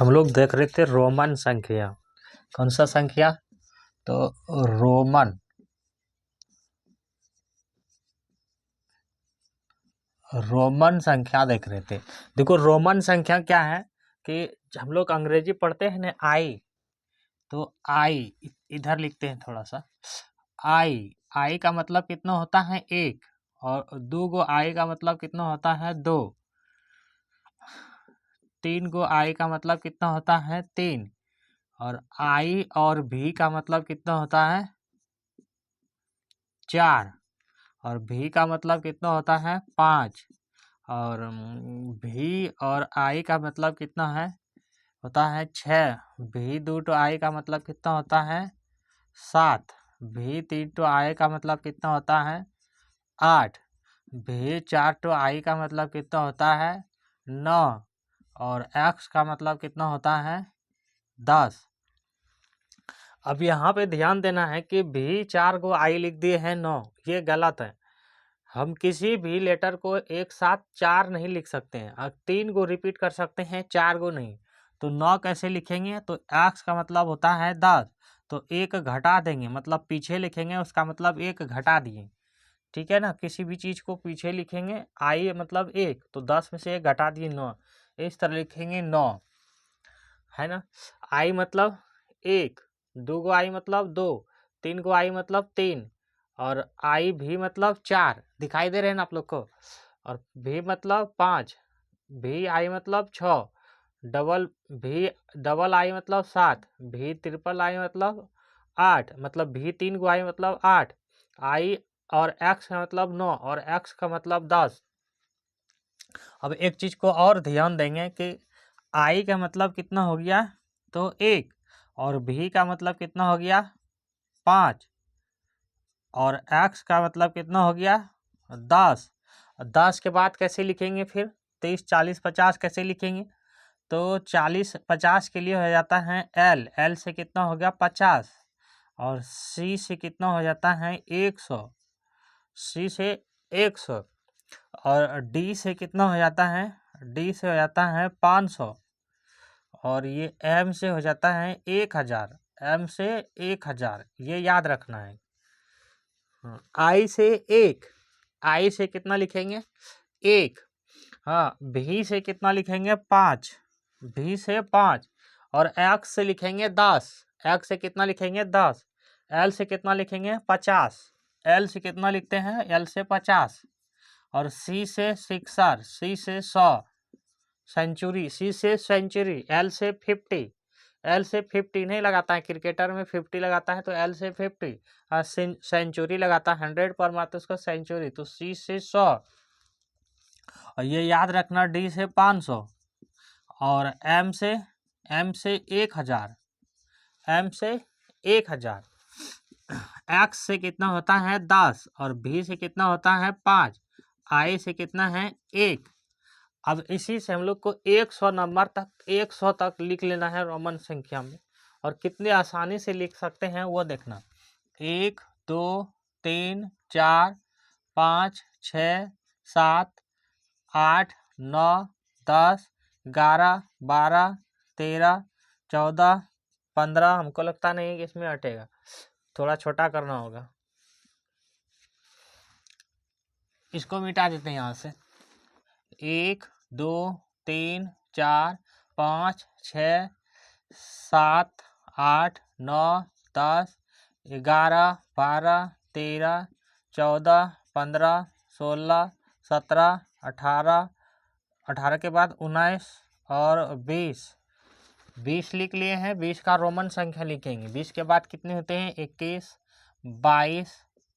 हम लोग देख रहे थे रोमन संख्या। कौन सा संख्या? तो रोमन संख्या देख रहे थे। देखो रोमन संख्या क्या है कि हम लोग अंग्रेजी पढ़ते हैं ना, आई, तो आई इधर लिखते हैं थोड़ा सा। आई का मतलब कितना होता है? एक। और दो गो आई का मतलब कितना होता है? दो। तीन गो आई का मतलब कितना होता है? तीन। और आई और भी का मतलब कितना होता है? चार। और भी का मतलब कितना होता है? पाँच। और भी और आई का मतलब कितना है? होता है छः। भी दो तो आई का मतलब कितना होता है? सात। भी तीन तो आई का मतलब कितना होता है? आठ। भी चार तो आई का मतलब कितना होता है? नौ। और एक्स का मतलब कितना होता है? 10। अब यहाँ पे ध्यान देना है कि भी चार गो आई लिख दिए हैं 9, ये गलत है। हम किसी भी लेटर को एक साथ चार नहीं लिख सकते हैं। अब 3 गो रिपीट कर सकते हैं, 4 गो नहीं। तो 9 कैसे लिखेंगे? तो एक्स का मतलब होता है 10, तो एक घटा देंगे, मतलब पीछे लिखेंगे, उसका मतलब एक घटा दिए। ठीक है ना? किसी भी चीज़ को पीछे लिखेंगे, आई मतलब एक, तो 10 में से एक घटा दिए 9, इस तरह लिखेंगे 9, है ना? आई मतलब एक, दो गो आई मतलब दो, तीन गो आई मतलब तीन, और आई भी मतलब चार। दिखाई दे रहे हैं ना आप लोग को? और भी मतलब पाँच, भी आई मतलब छः, डबल भी डबल आई मतलब सात, भी ट्रिपल आई मतलब आठ, मतलब भी तीन गो आई मतलब आठ, आई और एक्स का मतलब 9 और एक्स का मतलब 10। अब एक चीज़ को और ध्यान देंगे कि आई का मतलब कितना हो गया? तो एक। और भी का मतलब कितना हो गया? 5। और एक्स का मतलब कितना हो गया? 10। 10 के बाद कैसे लिखेंगे फिर? 30, 40, 50 कैसे लिखेंगे? तो 40, 50 के लिए हो जाता है एल। एल से कितना हो गया? 50। और सी से कितना हो जाता है? 100। सी से 100। और डी से कितना हो जाता है? डी से हो जाता है 500। और ये एम से हो जाता है 1000। एम से 1000, ये याद रखना है। आई से एक, आई से कितना लिखेंगे? एक। हाँ, भी से कितना लिखेंगे? 5, भी से 5। और एक्स से लिखेंगे 10, एक्स से कितना लिखेंगे? 10। एल से कितना लिखेंगे? 50। एल से कितना लिखते हैं? एल से 50। और सी से 6, सी से 100, सेंचुरी, सी से सेंचुरी। एल से 50, एल से 50 नहीं लगाता है, क्रिकेटर में 50 लगाता है, तो एल से 50। सेंचुरी लगाता है 100 पर, मात्र उसका सेंचुरी, तो सी से 100। और ये याद रखना, डी से 500। और एम से 1000, एम से 1000। एक्स से कितना होता है? 10। और भी से कितना होता है? 5। आई से कितना है? 1। अब इसी से हम लोग को 100 नंबर तक, 100 तक लिख लेना है रोमन संख्या में। और कितने आसानी से लिख सकते हैं वो देखना। 1, 2, 3, 4, 5, 6, 7, 8, 9, 10, 11, 12, 13, 14, 15। हमको लगता नहीं कि इसमें हटेगा, थोड़ा छोटा करना होगा। इसको मिटा देते हैं यहाँ से। 1, 2, 3, 4, 5, 6, 7, 8, 9, 10, 11, 12, 13, 14, 15, 16, 17, 18, 18 के बाद 19 और 20। 20 लिख लिए हैं। 20 का रोमन संख्या लिखेंगे। 20 के बाद कितने होते हैं? 21, 22,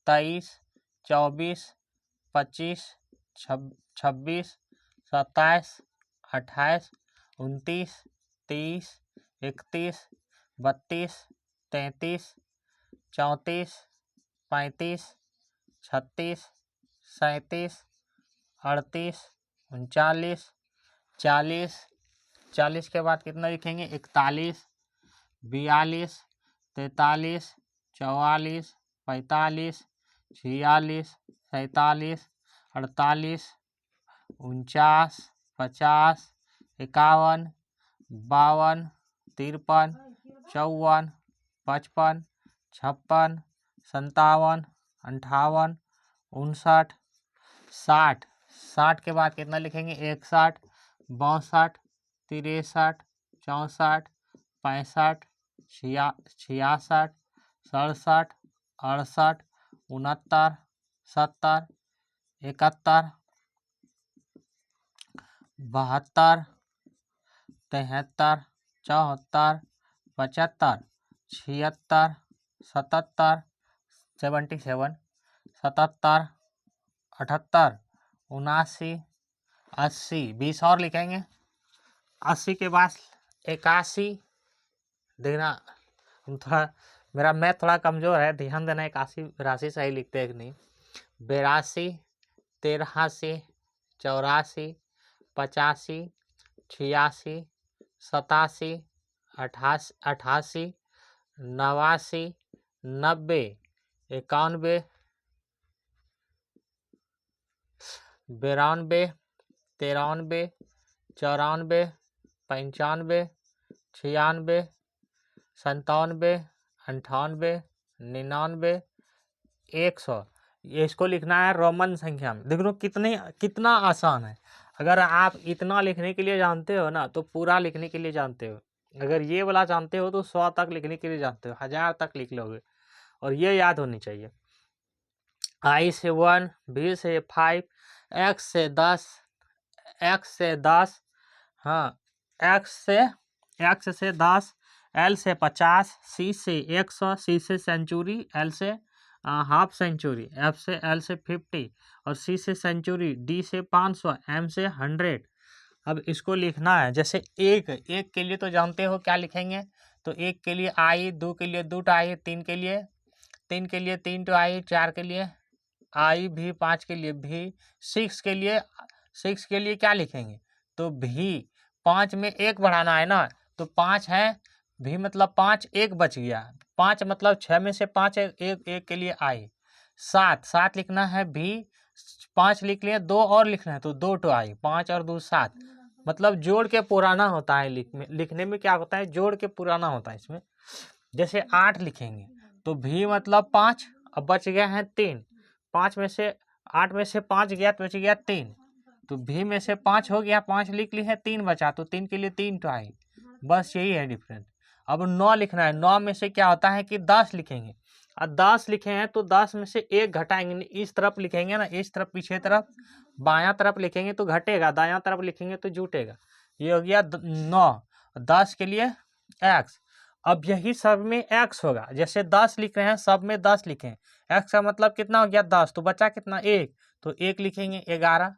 23, 24, 25, 26, 27, 28, 29, 30, 31, 32, 33, 34, 35, 36, 37, 38, 39, 40। 40 के बाद कितना लिखेंगे? 41, 42, 43, 44, 45, 46, 47, 48, 49, 50, 51, 52, 53, 54, 55, 56, 57, 58, 59, 60। 60 के बाद कितना लिखेंगे? 61, 62, 63, 64, 65, 66, 67, 68, 69, 70, 71, 72, 73, 74, 75, 76, 77, 77, 77, 78, 79, 80। 20 और लिखेंगे। 80 के बाद 81, देखना थोड़ा मेरा मैथ थोड़ा कमज़ोर है, ध्यान देना। 81 राशि सही लिखते हैं कि नहीं। 82, 83, 84, 85, 86, 87, 88, 89, 90, 91, 92, 93, 94, 95, 96, 97, 98, 99, 100। ये इसको लिखना है रोमन संख्या में। देख लो कितना आसान है। अगर आप इतना लिखने के लिए जानते हो ना तो पूरा लिखने के लिए जानते हो। अगर ये वाला जानते हो तो 100 तक लिखने के लिए जानते हो, 1000 तक लिख लोगे। और ये याद होनी चाहिए। I से 1, B से 5, X से 10, X से 10, हाँ X से 10, L से 50, C से 100, C से सेंचुरी, L से हाफ सेंचुरी, L से 50 और C से सेंचुरी, D से 500, M से 100। अब इसको लिखना है। जैसे एक के लिए तो जानते हो क्या लिखेंगे। तो एक के लिए I, 2 के लिए 2 I, 3 के लिए 3 I, 4 के लिए I भी, 5 के लिए भी, 6 के लिए क्या लिखेंगे? तो भी 5 में 1 बढ़ाना है ना, तो 5 है भी मतलब 5, 1 बच गया। 5 मतलब 6 में से 5 एक के लिए I। 7 लिखना है भी, 5 लिख लिए, 2 और लिखना है तो 2 तो I, 5 और 2 7। मतलब जोड़ के पुराना होता है। लिखने में क्या होता है? जोड़ के पुराना होता है इसमें। जैसे 8 लिखेंगे तो भी मतलब 5, अब बच गया है 3। 5 में से 8 में से 5 गया तो बच गया 3। तो भी में से 5 हो गया, 5 लिख ली है, 3 बचा तो 3 के लिए 3 तो आई। बस यही है डिफरेंस। अब 9 लिखना है। 9 में से क्या होता है कि 10 लिखेंगे। अब 10 लिखे हैं तो 10 में से 1 घटाएंगे। इस तरफ लिखेंगे ना, इस तरफ पीछे तरफ बायां तरफ लिखेंगे तो घटेगा, दायां तरफ लिखेंगे तो जुटेगा। ये हो गया 9। 10 के लिए x। अब यही सब में x होगा। जैसे 10 लिख रहे हैं, सब में 10 लिखे हैं, x का मतलब कितना हो गया? 10। तो बचा कितना? 1। तो 1 लिखेंगे 11।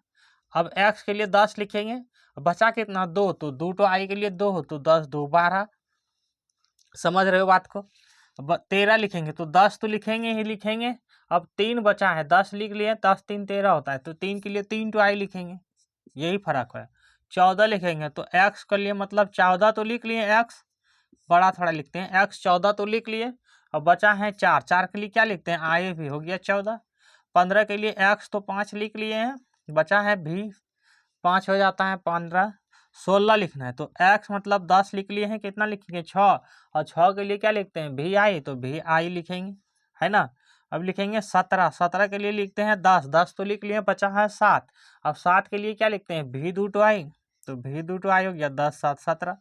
अब x के लिए 10 लिखेंगे, बचा कितना? 2। तो 2 तो I के लिए 2 हो तो 10 2 12। समझ रहे हो बात को? 13 लिखेंगे तो 10 तो लिखेंगे ही लिखेंगे। अब 3 बचा है, 10 लिख लिए, 10 3 13 होता है तो 3 के लिए 3 तो I लिखेंगे। यही फर्क है। 14 लिखेंगे तो x के लिए मतलब 14 तो लिख लिए, x बड़ा थोड़ा लिखते हैं, x 14 तो लिख लिए। अब बचा है 4। 4 के लिए क्या लिखते हैं? I भी हो गया 14। 15 के लिए x तो 5 लिख लिए हैं, बचा है भी 5 हो जाता है 15। 16 लिखना है तो x मतलब 10 लिख लिए हैं, कितना लिखेंगे? 6। और 6 के लिए क्या लिखते हैं? भी आई, तो भी आई लिखेंगे, है ना। अब लिखेंगे 17। 17 के लिए लिखते हैं 10। 10 तो लिख लिए, बचा है 7। अब 7 के लिए क्या लिखते हैं? भी 2 तो आई, तो भी 2 तो आई हो गया 10 7 17।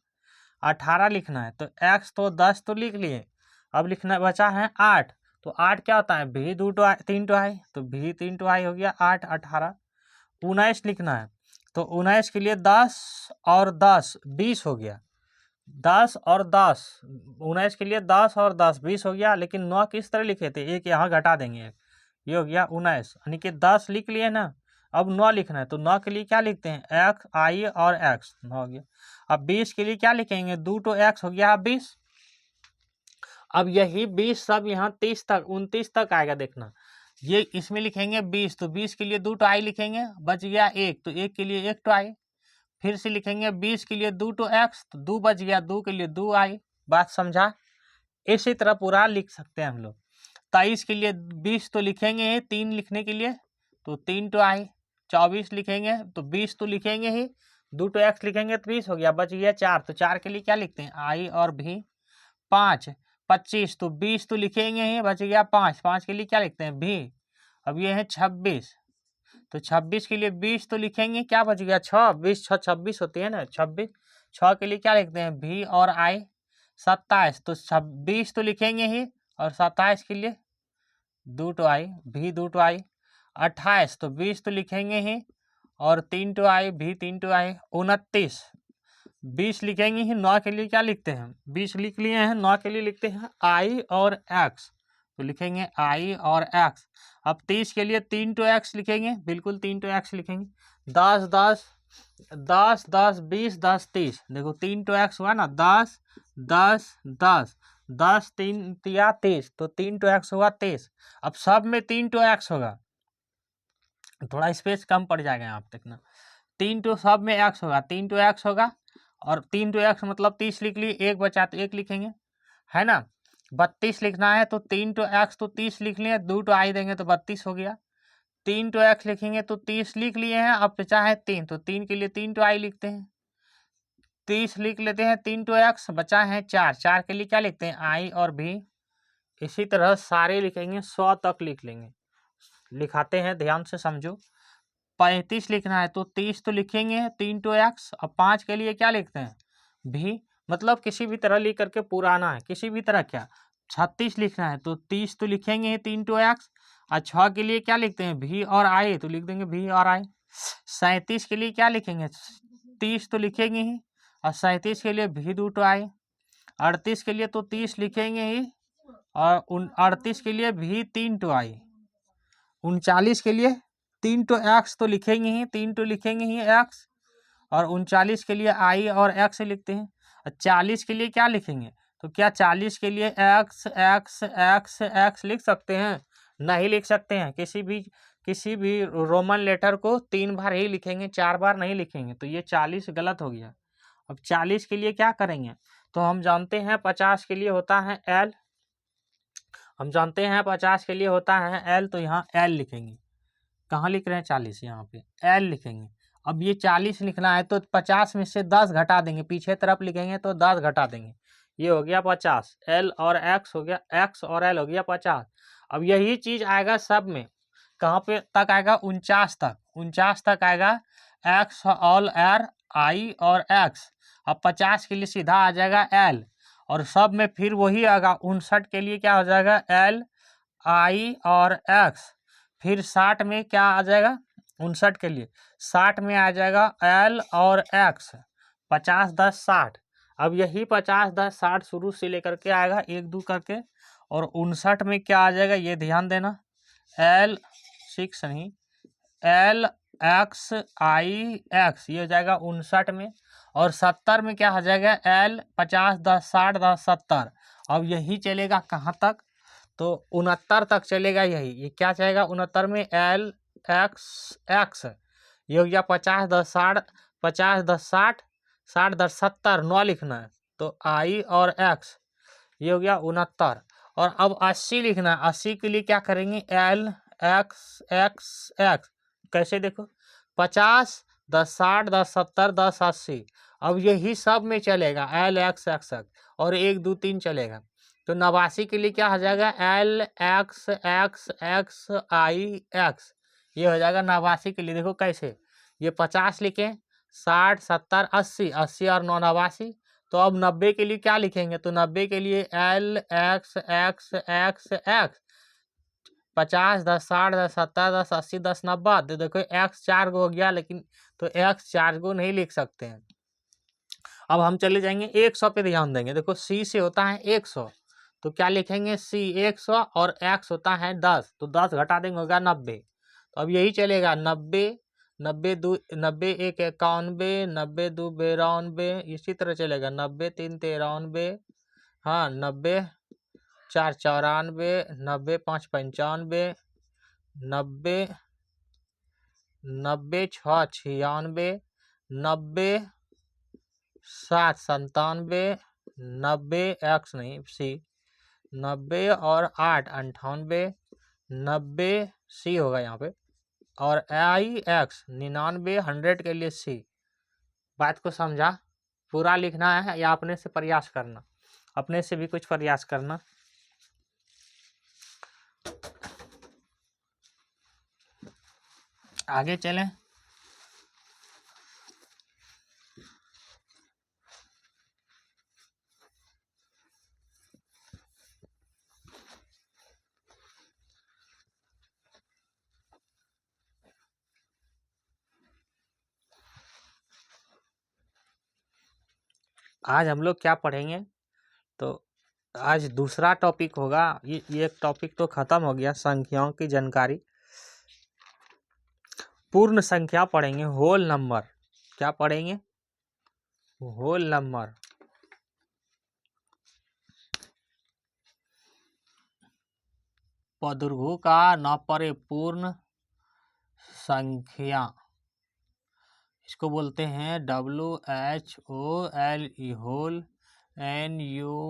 18 लिखना है तो x तो 10 तो लिख लिए, अब लिखना बचा है 8। तो 8 क्या होता है? भी 2 तो 3 तो आई, तो भी 3 तो आई हो गया 8 18। 19 लिखना है तो 19 के लिए 10 और 10 20 हो गया। 10 और 10, 19 के लिए 10 और 10 20 हो गया। लेकिन 9 किस तरह लिखे थे? एक यहाँ घटा देंगे, ये हो गया 19, यानी कि 10 लिख लिए ना। अब 9 लिखना है तो 9 के लिए क्या लिखते हैं? x I और x, 9 हो गया। अब 20 के लिए क्या लिखेंगे? 2 तो x हो गया 20। अब यही 20 सब यहाँ 30 तक 29 तक आएगा। देखना ये इसमें लिखेंगे 20, तो 20 के लिए 2 तो I लिखेंगे, बच गया 1, तो 1 के लिए 1 तो I। फिर से लिखेंगे 20 के लिए 2 तो x, तो 2 बच गया, 2 के लिए 2 I। बात समझा? इसी तरह पूरा लिख सकते हैं हम लोग। 23 के लिए 20 तो लिखेंगे ही, 3 लिखने के लिए तो 3 तो I। 24 लिखेंगे तो 20 तो लिखेंगे ही, 2 तो एक्स लिखेंगे 30 हो गया, बच गया 4, तो 4 के लिए क्या लिखते हैं आई और भी। 5 25 तो 20 तो लिखेंगे ही, बच गया 5, 5 के लिए क्या लिखते हैं भी। अब ये है 26, तो 26 के लिए 20 तो लिखेंगे, क्या बच गया 6, 20 6 26 होती है ना 26, 6 के लिए क्या लिखते हैं भी और आई। 27 तो 26 तो लिखेंगे ही, और 27 के लिए 2 तो आई भी 2 तो आई। 28 तो 20 तो लिखेंगे ही, और 3 तो आई भी 3 तो आई। 29 20 लिखेंगे ही, 9 के लिए क्या लिखते हैं 20 लिख लिए हैं, 9 के लिए लिखते हैं आई और एक्स, तो लिखेंगे आई और एक्स। अब 30 के लिए 3 तो एक्स लिखेंगे, बिल्कुल 3 तो एक्स लिखेंगे। 10 10 10 10 20 10 30, देखो 3 तो एक्स हुआ ना, 10 10 10 10 3 या 30, तो 3 तो एक्स हुआ 30। अब सब में 3 तो एक्स होगा, थोड़ा स्पेस कम पड़ जाएगा यहाँ पे देखना। 3 तो सब में एक्स होगा, 3 तो एक्स होगा, और 3 तो एक्स मतलब 30 लिख लिए, एक बचा तो एक लिखेंगे, है ना। 32 लिखना है तो 3 तो एक्स तो 30 लिख लिए, 2 तो आई देंगे तो 32 हो गया। 3 तो एक्स लिखेंगे तो 30 लिख लिए हैं, अब बचा है 3, तो 3 के लिए 3 तो आई लिखते हैं, 30 लिख लेते हैं, 3 तो एक्स बचा है 4, 4 के लिए क्या लिखते हैं आई और भी। इसी तरह सारे लिखेंगे 100 तक लिख लेंगे। लिखाते हैं, ध्यान से समझो। 35 लिखना है तो 30 तो लिखेंगे 3 तो एक्स, अब 5 के लिए क्या लिखते हैं भी, मतलब किसी भी तरह लिख करके पुराना है, किसी भी तरह क्या। 36 लिखना है तो 30 तो लिखेंगे 3 तो एक्स, और 6 के लिए क्या लिखते हैं भी और आई, तो लिख देंगे भी और आई। 37 के लिए क्या लिखेंगे 30 तो लिखेंगे ही, और 37 के लिए भी 2 तो आई। 38 के लिए तो 30 लिखेंगे ही, और 38 के लिए भी 3 तो आई। 39 के लिए 3 तो एक्स तो लिखेंगे ही, 3 तो लिखेंगे ही एक्स, और 39 के लिए आई और एक्स लिखते हैं। और 40 के लिए क्या लिखेंगे, तो क्या 40 के लिए एक्स एक्स एक्स एक्स लिख सकते हैं, नहीं लिख सकते हैं। किसी भी रोमन लेटर को 3 बार ही लिखेंगे, 4 बार नहीं लिखेंगे, तो ये 40 गलत हो गया। अब 40 के लिए क्या करेंगे, तो हम जानते हैं 50 के लिए होता है एल, हम जानते हैं 50 के लिए होता है एल, तो यहाँ एल लिखेंगे। कहाँ लिख रहे हैं 40, यहाँ पे एल लिखेंगे। अब ये 40 लिखना है तो 50 में से 10 घटा देंगे, पीछे तरफ लिखेंगे तो 10 घटा देंगे, ये हो गया 50। एल और एक्स हो गया, एक्स और एल हो गया 50। अब यही चीज आएगा सब में, कहाँ पे तक आएगा 49 तक, 49 तक आएगा एक्स ऑल एर आई और एक्स। अब 50 के लिए सीधा आ जाएगा एल, और सब में फिर वही आएगा 59 के लिए क्या हो जाएगा एल आई और एक्स। फिर 60 में क्या आ जाएगा 59 के लिए, 60 में आ जाएगा एल और एक्स। 50 10 60, अब यही 50 10 60 शुरू से लेकर के आएगा 1 2 करके, और 59 में क्या आ जाएगा ये ध्यान देना, एल 6 नहीं, एल एक्स आई एक्स, ये हो जाएगा 59 में। और 70 में क्या हो जाएगा एल 50 10 60 10 70। अब यही चलेगा कहाँ तक, तो 69 तक चलेगा यही, ये क्या चाहेगा 69 में एल एक्स एक्स, ये हो गया 50 10 60, 50 10 60, 60 10 70, 9 लिखना है, तो आई और एक्स, ये हो गया 69। और अब 80 लिखना है, 80 के लिए क्या करेंगे एल एक्स एक्स एक्स, कैसे देखो 50 10 60 10 70 10 80, अब यही सब में चलेगा एल एक्स एक्स एक्स, और 1 2 3 चलेगा। तो 89 के लिए क्या हो जाएगा एल एक्स एक्स एक्स आई एक्स, ये हो जाएगा 89 के लिए। देखो कैसे, ये 50 लिखे, 60 70 80, 80 और 9 89, तो अब 90 के लिए क्या लिखेंगे, तो 90 के लिए L x x x x, 50 10 60 10 70 10 80 10 90, तो देखो एक्स 4 गो हो गया, लेकिन तो एक्स 4 गो नहीं लिख सकते हैं। अब हम चले जाएंगे 100 पे ध्यान देंगे, देखो सी से होता है 100, तो क्या लिखेंगे सी 100, और एक्स होता है 10, तो 10 घटा देंगे होगा 90। तो अब यही चलेगा 90 90 2 90 1 91, 90 2 92, इसी तरह चलेगा 90 3 93, हाँ 90 4 94, 90 5 95, 90 90 6 96, 90 7 97, 90 एक्स नहीं सी, 90 और 8 98, 90 सी होगा यहाँ पे, और आई एक्स 99 100 के लिए सी, बात को समझा? पूरा लिखना है या अपने से प्रयास करना? अपने से भी कुछ प्रयास करना। आगे चलें। आज हम लोग क्या पढ़ेंगे? तो आज दूसरा टॉपिक होगा। ये एक टॉपिक तो खत्म हो गया, संख्याओं की जानकारी। पूर्ण संख्या पढ़ेंगे, होल नंबर। क्या पढ़ेंगे? Whole number. पदुर्भु का न परे पूर्ण संख्या, इसको बोलते हैं WHOLE, whole, NUMBERS,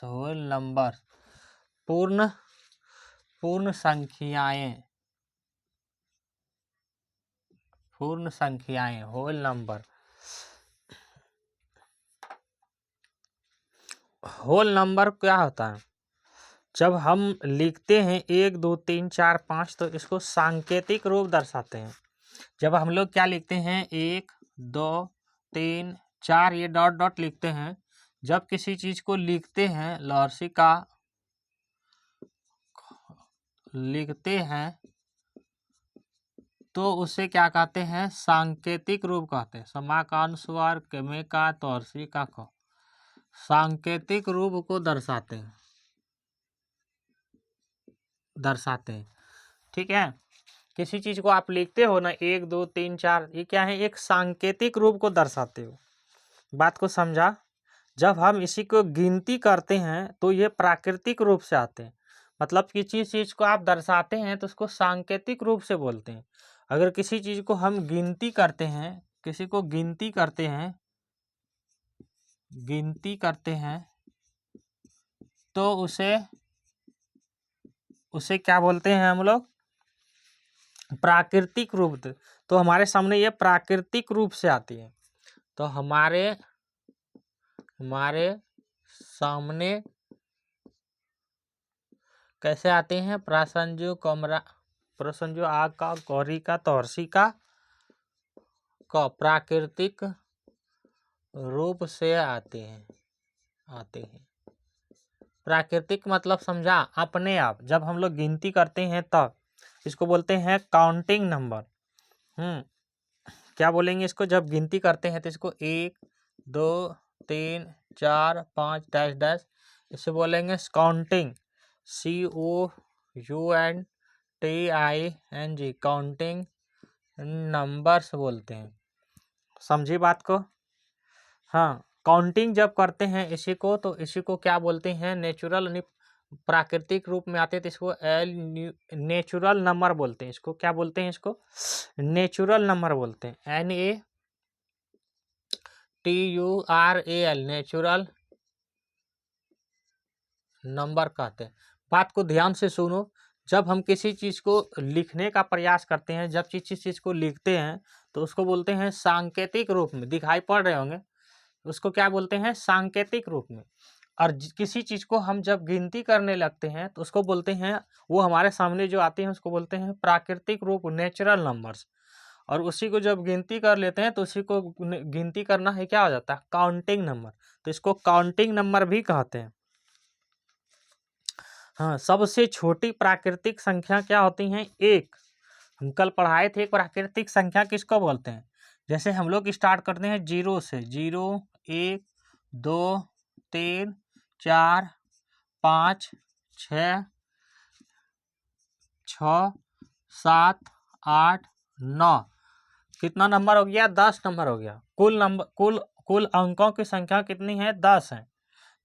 whole number. पूर्ण संख्याएं, पूर्ण संख्याएं, होल नंबर। होल नंबर क्या होता है? जब हम लिखते हैं 1 2 3 4 5 तो इसको सांकेतिक रूप दर्शाते हैं। जब हम लोग क्या लिखते हैं 1 2 3 4 ये डॉट डॉट लिखते हैं, जब किसी चीज को लिखते हैं लॉर्सी का लिखते हैं तो उसे क्या कहते हैं? सांकेतिक रूप कहते हैं। समाकानुस्वार कमे का तोरसी का को सांकेतिक रूप को दर्शाते हैं, ठीक है। किसी चीज को आप लिखते हो ना 1 2 3 4, ये क्या है? एक सांकेतिक रूप को दर्शाते हो। बात को समझा? जब हम इसी को गिनती करते हैं तो ये प्राकृतिक रूप से आते हैं। मतलब किसी चीज को आप दर्शाते हैं तो उसको सांकेतिक रूप से बोलते हैं। अगर किसी चीज को हम गिनती करते हैं, किसी को गिनती करते हैं तो उसे क्या बोलते हैं हम लोग? प्राकृतिक रूप। तो हमारे सामने ये प्राकृतिक रूप से आती है। तो हमारे सामने कैसे आते हैं? प्रासंजु कमरा, प्रसंजु आग का, गौरी का, तोरसी का प्राकृतिक रूप से आते हैं। प्राकृतिक मतलब समझा? अपने आप। जब हम लोग गिनती करते हैं तब इसको बोलते हैं काउंटिंग नंबर। क्या बोलेंगे इसको? जब गिनती करते हैं तो इसको 1 2 3 4 5 डैश डैश, इसे बोलेंगे काउंटिंग, COUNTING, काउंटिंग नंबर्स बोलते हैं। समझी बात को? हाँ, काउंटिंग जब करते हैं इसी को तो इसी को क्या बोलते हैं? नेचुरल, प्राकृतिक रूप में आते हैं तो इसको नेचुरल नंबर बोलते हैं। इसको क्या बोलते हैं? इसको नेचुरल नंबर बोलते हैं। NATURAL, नेचुरल नंबर कहते हैं। बात को ध्यान से सुनो। जब हम किसी चीज को लिखने का प्रयास करते हैं, जब किसी चीज को लिखते हैं तो उसको बोलते हैं सांकेतिक रूप में। दिखाई पड़ रहे होंगे, उसको क्या बोलते हैं? सांकेतिक रूप में। और किसी चीज को हम जब गिनती करने लगते हैं तो उसको बोलते हैं, वो हमारे सामने जो आते हैं उसको बोलते हैं प्राकृतिक रूप, नेचुरल नंबर्स। और उसी को जब गिनती कर लेते हैं तो उसी को गिनती करना है क्या हो जाता है? Counting number. तो इसको काउंटिंग नंबर भी कहते हैं। हाँ, सबसे छोटी प्राकृतिक संख्या क्या होती है? 1। हम कल पढ़ाए थे प्राकृतिक संख्या किसको बोलते हैं। जैसे हम लोग स्टार्ट करते हैं 0 से, 0 1 2 3 4 5 6 6 7 8 9, कितना नंबर हो गया? 10 नंबर हो गया। कुल अंकों की संख्या कितनी है? 10 है।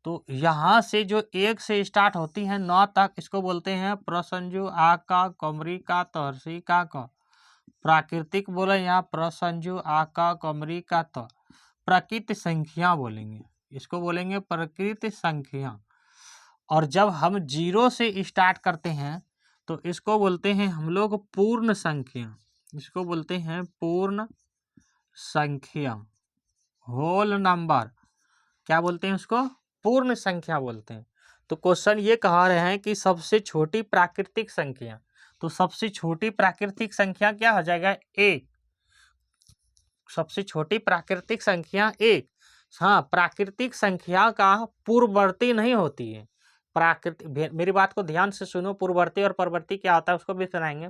तो यहाँ से जो 1 से स्टार्ट होती है 9 तक, इसको बोलते हैं प्रसंजु आका, कमरी का, तहर्षी का प्राकृतिक बोले यहाँ प्रसंजु आका, कमरी का प्रकृत संख्या बोलेंगे। इसको बोलेंगे प्रकृत संख्या। और जब हम 0 से स्टार्ट करते हैं तो इसको बोलते हैं हम लोग पूर्ण संख्या। इसको बोलते हैं पूर्ण संख्या, होल नंबर। क्या बोलते हैं उसको? पूर्ण संख्या बोलते हैं। तो क्वेश्चन ये कह रहे हैं कि सबसे छोटी प्राकृतिक संख्या, तो सबसे छोटी प्राकृतिक संख्या क्या हो जाएगा? एक। सबसे छोटी प्राकृतिक संख्या एक। हाँ, प्राकृतिक संख्या का पूर्ववर्ती नहीं होती है। प्राकृतिक, मेरी बात को ध्यान से सुनो, पूर्ववर्ती और परवर्ती क्या होता है उसको भी सुनाएंगे।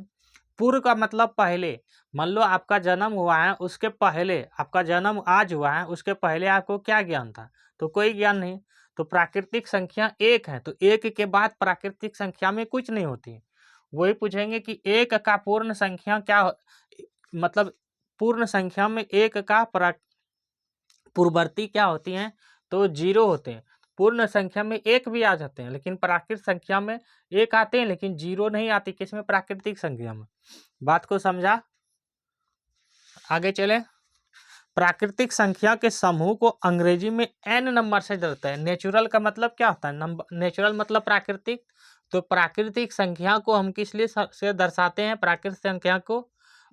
पूर्व का मतलब पहले। मान लो आपका जन्म हुआ है, उसके पहले, आपका जन्म आज हुआ है, उसके पहले आपको क्या ज्ञान था? तो कोई ज्ञान नहीं। तो प्राकृतिक संख्या एक है, तो एक के बाद प्राकृतिक संख्या में कुछ नहीं होती। वही पूछेंगे कि एक का पूर्ण संख्या क्या मतलब पूर्ण संख्या में एक का पूर्ववर्ती क्या होती हैं? तो जीरो होते हैं। पूर्ण संख्या में एक भी आ जाते हैं, लेकिन प्राकृतिक संख्या में एक आते हैं लेकिन जीरो नहीं आती। किसमें? प्राकृतिक संख्या में। बात को समझा? आगे चले। प्राकृतिक संख्या के समूह को अंग्रेजी में एन नंबर से दर्शाते हैं। नेचुरल का मतलब क्या होता है? नंबर। नेचुरल मतलब प्राकृतिक। तो प्राकृतिक संख्या को हम किस लिए से दर्शाते हैं? प्राकृतिक संख्या को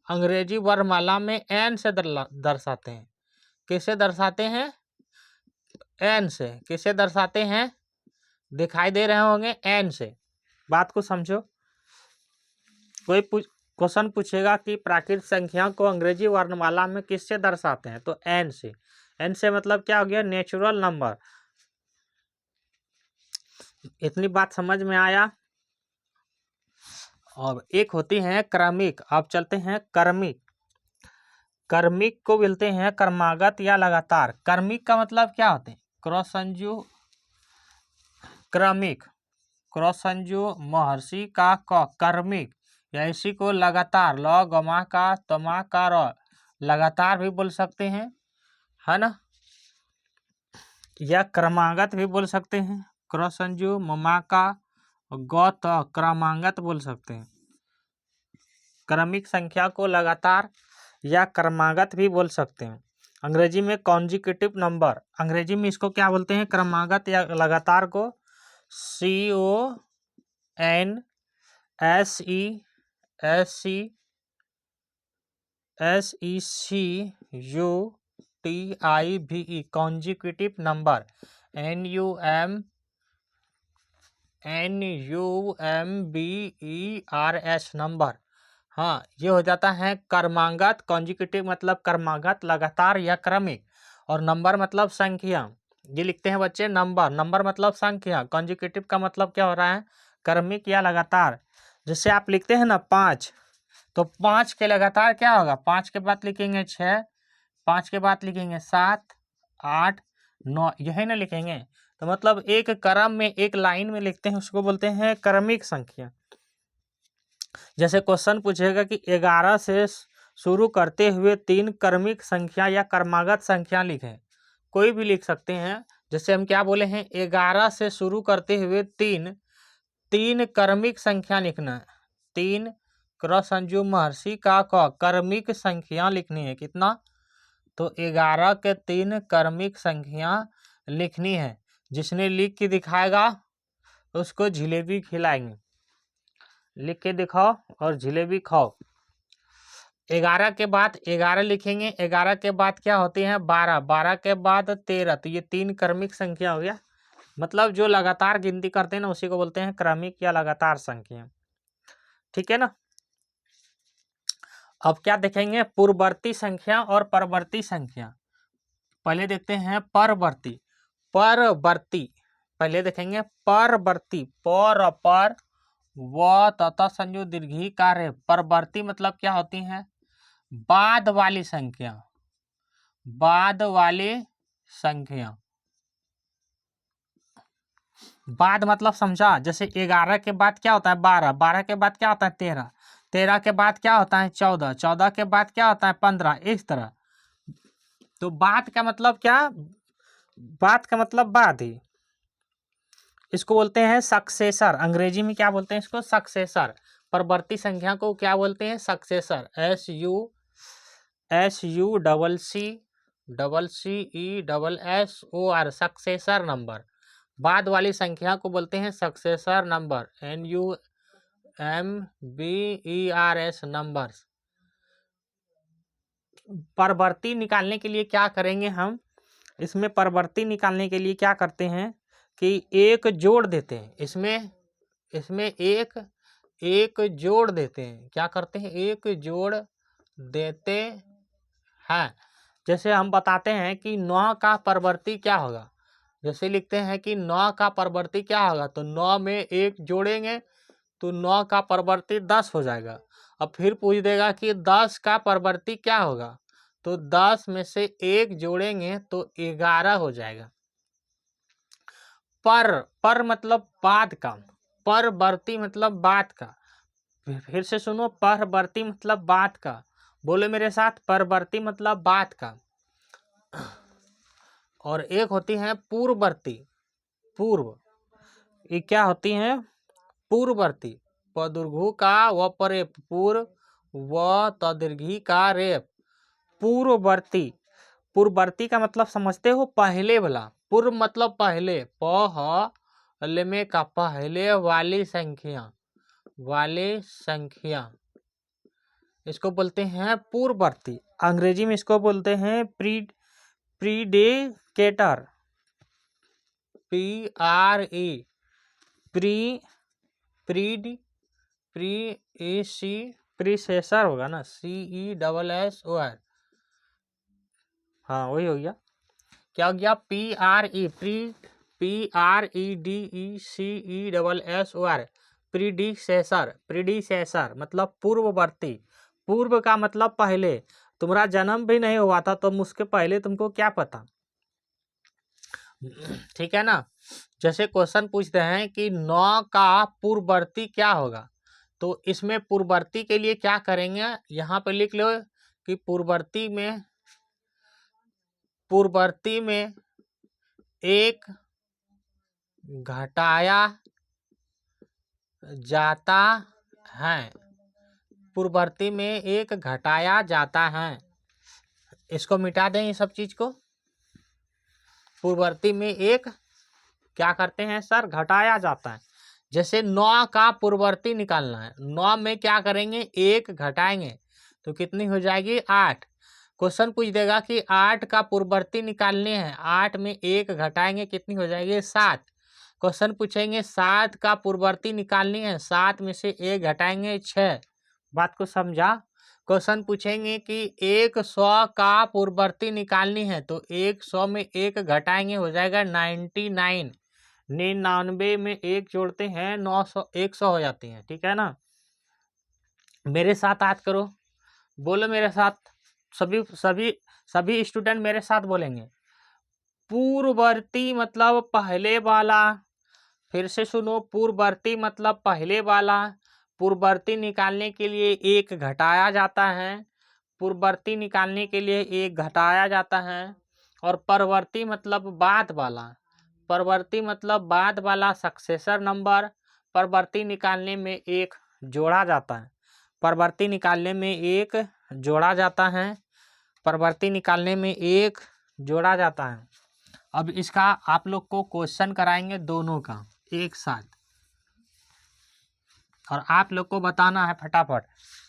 अंग्रेजी वर्णमाला में एन से दर्शाते हैं। किससे दर्शाते हैं? एन से। किससे दर्शाते हैं? दिखाई दे रहे होंगे, एन से। बात को समझो। कोई क्वेश्चन पूछेगा कि प्राकृतिक संख्या को अंग्रेजी वर्णमाला में किससे दर्शाते हैं? तो एन से। एन से मतलब क्या हो गया? Natural number. इतनी बात समझ में आया? और एक होती है क्रमिक। अब चलते हैं क्रमिक। क्रमिक को बोलते हैं क्रमागत या लगातार। क्रमिक का मतलब क्या होते हैं? क्रॉस संजू क्रमिक, क्रॉस संजू महर्षि का क, क्रमिक, या इसी को लगातार, ल गमा का तमा का र, लगातार भी बोल सकते हैं, है ना? या क्रमागत भी बोल सकते हैं। क्रॉस संजू ममा का ग त, क्रमागत बोल सकते हैं। क्रमिक संख्या को लगातार या क्रमागत भी बोल सकते हैं। अंग्रेजी में कॉन्जिक्यूटिव नंबर, अंग्रेजी में इसको क्या बोलते हैं? क्रमागत या लगातार को CONSECUTIVE, consecutive number, NUMBERS number. हाँ, ये हो जाता है क्रमागत। कॉन्जिक्यूटिव मतलब क्रमागत, लगातार या क्रमिक, और नंबर मतलब संख्या। ये लिखते हैं बच्चे नंबर। नंबर मतलब संख्या। कॉन्जिक्यूटिव का मतलब क्या हो रहा है? क्रमिक या लगातार। जैसे आप लिखते हैं ना 5, तो 5 के लगातार क्या होगा? 5 के बाद लिखेंगे 6, 5 के बाद लिखेंगे 7, 8, 9, यही ना लिखेंगे। तो मतलब एक क्रम में, एक लाइन में लिखते हैं, उसको बोलते हैं क्रमिक संख्या। जैसे क्वेश्चन पूछेगा कि 11 से शुरू करते हुए 3 क्रमिक संख्या या क्रमागत संख्या लिखें। कोई भी लिख सकते हैं। जैसे हम क्या बोले हैं? 11 से शुरू करते हुए 3 क्रमिक संख्या लिखना है। 3 क्रॉस संजू महर्षि का क, क्रमिक संख्या लिखनी है। कितना? तो 11 के 3 क्रमिक संख्या लिखनी है। जिसने लिख के दिखाएगा उसको जलेबी खिलाएंगे। लिख के दिखाओ और जलेबी खाओ। 11 के बाद 11 लिखेंगे। 11 के बाद क्या होती है? 12, 12 के बाद 13। तो ये 3 क्रमिक संख्या हो गया। मतलब जो लगातार गिनती करते हैं ना, उसी को बोलते हैं क्रमिक या लगातार संख्या। ठीक है ना? अब क्या देखेंगे? पूर्ववर्ती संख्या और परवर्ती संख्या। पहले देखते हैं परवर्ती। परवर्ती पहले देखेंगे। परवर्ती, पर व तथा संजू दीर्घी कार्य। परवर्ती मतलब क्या होती है? बाद वाली संख्या। बाद वाली संख्या। बाद मतलब समझा? जैसे 11 के बाद क्या होता है? 12, 12 के बाद क्या होता है? 13, 13 के बाद क्या होता है? 14, 14 के बाद क्या होता है? 15, इस तरह। तो बाद का मतलब क्या? बाद का मतलब बाद ही। इसको बोलते हैं सक्सेसर। अंग्रेजी में क्या बोलते हैं इसको? सक्सेसर। परवर्ती संख्या को क्या बोलते हैं? सक्सेसर। SUCCESSOR, successor number. बाद वाली संख्या को बोलते हैं सक्सेसर नंबर। NUMBERS numbers. परवर्ती निकालने के लिए क्या करेंगे हम, इसमें परवर्ती निकालने के लिए क्या करते हैं कि एक जोड़ देते हैं, इसमें एक जोड़ देते हैं। क्या करते हैं, एक जोड़ देते हैं। जैसे हम बताते हैं कि 9 का परवर्ती क्या होगा, जैसे लिखते हैं कि 9 का परवर्ती क्या होगा, तो 9 में एक जोड़ेंगे तो 9 का परवर्ती 10 हो जाएगा। अब फिर पूछ देगा कि 10 का परवर्ती क्या होगा, तो 10 में से एक जोड़ेंगे तो 11 हो जाएगा। पर मतलब बाद का, परवर्ती मतलब बाद का। फिर से सुनो, परवर्ती मतलब बाद का। बोलो मेरे साथ, परवर्ती मतलब बाद का। और एक होती है पूर्ववर्ती, पूर्व, ये क्या होती है, पूर्ववर्ती। पदुर्घु का व परे पूर्व, व तदीर्घी का रेप, पूर्ववर्ती। पूर्ववर्ती का मतलब समझते हो, पहले वाला। पूर्व मतलब पहले, पहले में का पहले वाली संख्या, वाली संख्या, इसको बोलते हैं पूर्ववर्ती। अंग्रेजी में इसको बोलते हैं प्रीडिकेटर, PRE, प्रीसेसर होगा ना, CESSOR, हाँ वही हो गया। क्या हो गया, PREDECESSOR, प्रीडिसेसर मतलब पूर्ववर्ती। पूर्व का मतलब पहले, तुम्हारा जन्म भी नहीं हुआ था तो उसके पहले तुमको क्या पता, ठीक है ना। जैसे क्वेश्चन पूछते हैं कि 9 का पूर्ववर्ती क्या होगा, तो इसमें पूर्ववर्ती के लिए क्या करेंगे, यहाँ पे लिख लो कि पूर्ववर्ती में एक घटाया जाता है, पूर्ववर्ती में एक घटाया जाता है। इसको मिटा दें ये सब चीज को। पूर्ववर्ती में एक क्या करते हैं सर, घटाया जाता है। जैसे 9 का पूर्ववर्ती निकालना है, 9 में क्या करेंगे, एक घटाएंगे तो कितनी हो जाएगी, 8। क्वेश्चन पूछ देगा कि 8 का पूर्ववर्ती निकालने हैं, 8 में एक घटाएंगे कितनी हो जाएगी, 7। क्वेश्चन पूछेंगे 7 का पूर्ववर्ती निकालनी है, 7 में से एक घटाएंगे 6। बात को समझा। क्वेश्चन पूछेंगे कि 100 का पूर्ववर्ती निकालनी है, तो 100 में एक घटाएंगे हो जाएगा 99। 99 में एक जोड़ते हैं 900, 100 हो जाती है, ठीक है ना। मेरे साथ याद करो, बोलो मेरे साथ, सभी सभी सभी स्टूडेंट मेरे साथ बोलेंगे। पूर्ववर्ती मतलब पहले वाला। फिर से सुनो, पूर्ववर्ती मतलब पहले वाला। पूर्ववर्ती निकालने के लिए एक घटाया जाता है, पूर्ववर्ती निकालने के लिए एक घटाया जाता है। और परवर्ती मतलब बाद वाला, परवर्ती मतलब बाद वाला सक्सेसर नंबर। परवर्ती निकालने में एक जोड़ा जाता है, परवर्ती निकालने में एक जोड़ा जाता है, परवर्ती निकालने में एक जोड़ा जाता है। अब इसका आप लोग को क्वेश्चन कराएंगे दोनों का एक साथ, और आप लोग को बताना है फटाफट,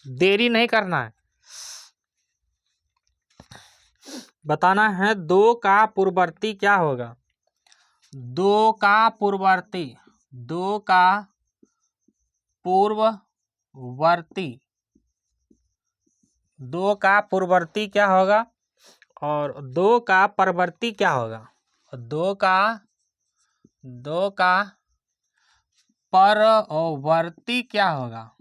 देरी नहीं करना है। बताना है 2 का पूर्ववर्ती क्या होगा, 2 का पूर्ववर्ती, 2 का पूर्ववर्ती, 2 का पूर्ववर्ती क्या होगा, और 2 का परवर्ती क्या होगा, 2 का परवर्ती क्या होगा।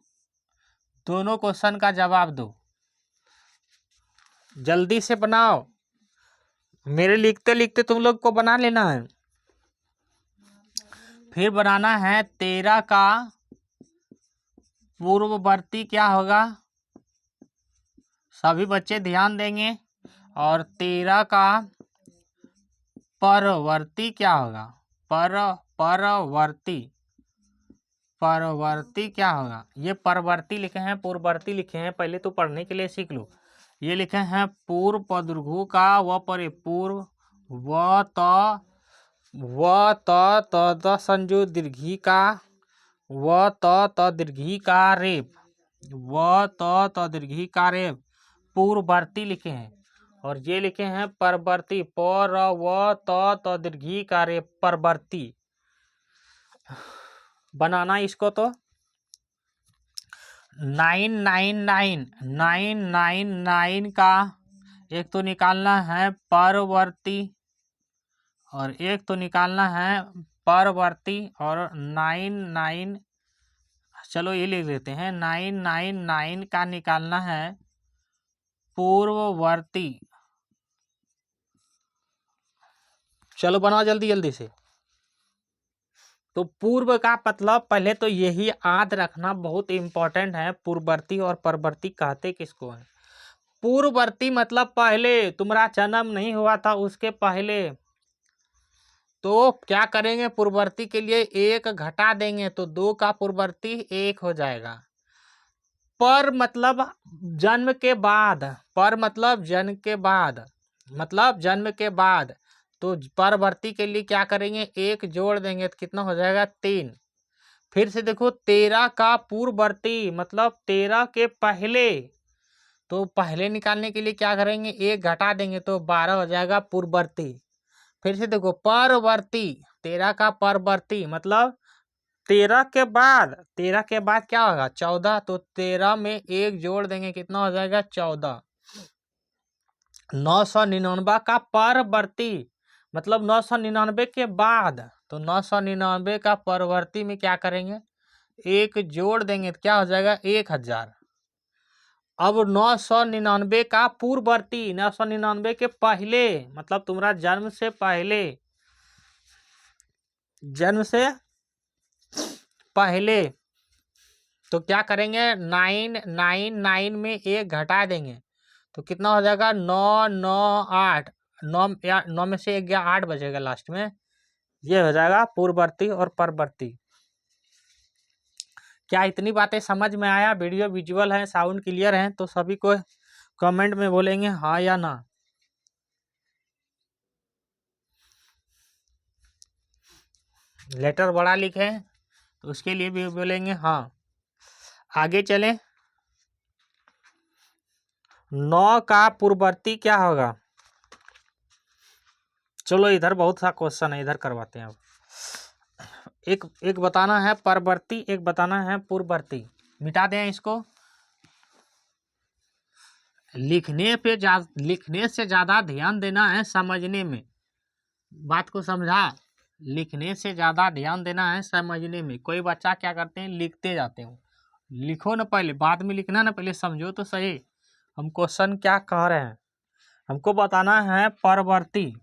दोनों क्वेश्चन का जवाब दो, जल्दी से बनाओ, मेरे लिखते लिखते तुम लोग को बना लेना है। फिर बनाना है 13 का पूर्ववर्ती क्या होगा, सभी बच्चे ध्यान देंगे। और 13 का परवर्ती क्या होगा, परवर्ती क्या होगा। ये परवर्ती लिखे हैं, पूर्ववर्ती लिखे हैं, पहले तो पढ़ने के लिए सीख लो। ये लिखे हैं पूर्व पदुर्घु का व परे पूर्व, व त संजो दीर्घी का, व त दीर्घी का रेप, व त दीर्घी का रेप, पूर्ववर्ती लिखे हैं, और ये लिखे हैं परवर्ती, पर व त दीर्घी कार्य परवर्ती। बनाना इसको तो 999 का एक तो निकालना है परवर्ती, और एक तो निकालना है परवर्ती, और 99, चलो ये लिख लेते हैं, 999 का निकालना है पूर्ववर्ती। चलो बनाओ जल्दी जल्दी से। तो पूर्व का मतलब पहले तो यही याद रखना, बहुत इंपॉर्टेंट है। पूर्ववर्ती और परवर्ती कहते किसको है? पूर्ववर्ती मतलब पहले, तुम्हारा जन्म नहीं हुआ था उसके पहले। तो क्या करेंगे, पूर्ववर्ती के लिए एक घटा देंगे तो 2 का पूर्ववर्ती 1 हो जाएगा। पर मतलब जन्म के बाद, पर मतलब जन्म के बाद, मतलब जन्म के बाद। तो परवर्ती के लिए क्या करेंगे, 1 जोड़ देंगे तो कितना हो जाएगा 3। फिर से देखो 13 का पूर्ववर्ती मतलब 13 के पहले, तो पहले निकालने के लिए क्या करेंगे, 1 घटा देंगे तो 12 हो जाएगा पूर्ववर्ती। फिर से देखो परवर्ती, 13 का परवर्ती मतलब 13 के बाद, 13 के बाद क्या होगा 14, तो 13 में 1 जोड़ देंगे कितना हो जाएगा 14। 999 का परवर्ती मतलब 999 के बाद, तो 999 का परवर्ती में क्या करेंगे, 1 जोड़ देंगे तो क्या हो जाएगा 1000। अब 999 का पूर्ववर्ती, 999 के पहले मतलब तुम्हारा जन्म से पहले, जन्म से पहले, तो क्या करेंगे 999 में 1 घटा देंगे तो कितना हो जाएगा 998, 9 में से 1 गया 8 बचेगा लास्ट में। ये हो जाएगा पूर्ववर्ती और परवर्ती। क्या इतनी बातें समझ में आया? वीडियो विजुअल है, साउंड क्लियर है, तो सभी को कमेंट में बोलेंगे हाँ या ना। लेटर बड़ा लिखे तो उसके लिए भी बोलेंगे हाँ। आगे चलें। 9 का पूर्ववर्ती क्या होगा? चलो इधर बहुत सा क्वेश्चन है, इधर करवाते हैं। अब एक बताना है परवर्ती, एक बताना है पूर्ववर्ती। मिटा दें इसको। लिखने से ज़्यादा ध्यान देना है समझने में। बात को समझा? लिखने से ज़्यादा ध्यान देना है समझने में। कोई बच्चा क्या करते हैं, लिखते जाते हो। लिखो ना पहले, बाद में लिखना ना, पहले समझो तो सही हम क्वेश्चन क्या कह रहे हैं। हमको बताना है परवर्ती,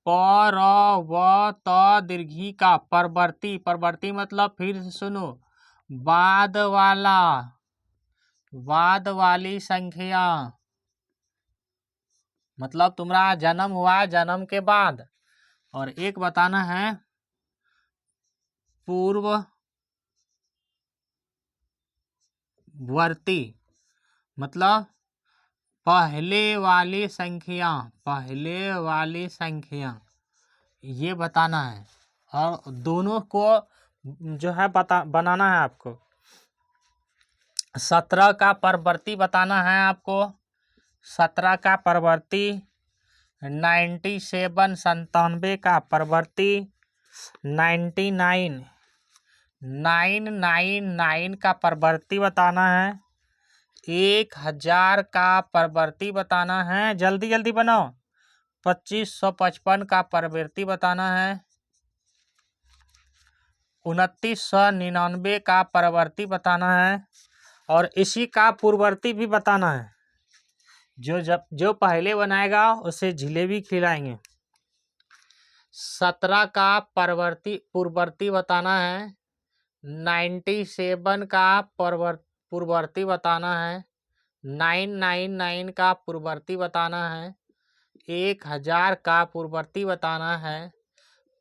पर व त दीर्घी का परवर्ती। परवर्ती मतलब फिर से सुनो, बाद वाला, बाद वाली संख्या, मतलब तुम्हारा जन्म हुआ जन्म के बाद। और एक बताना है पूर्ववर्ती मतलब पहले वाली संख्या, पहले वाली संख्या, ये बताना है। और दोनों को जो है बनाना है आपको। 17 का परवर्ती बताना है आपको। 17 का परवर्ती, 97 का परवर्ती, 999 का परवर्ती बताना है। 1000 का परवर्ती बताना है। जल्दी जल्दी बनाओ। 2555 का परवर्ती बताना है। 2999 का परवर्ती बताना है। और इसी का पूर्ववर्ती भी बताना है। जो पहले बनाएगा उसे जलेबी खिलाएंगे। 17 का पूर्ववर्ती बताना है। 97 का पूर्ववर्ती बताना है। 999 का पूर्ववर्ती बताना है। 1000 का पूर्ववर्ती बताना है।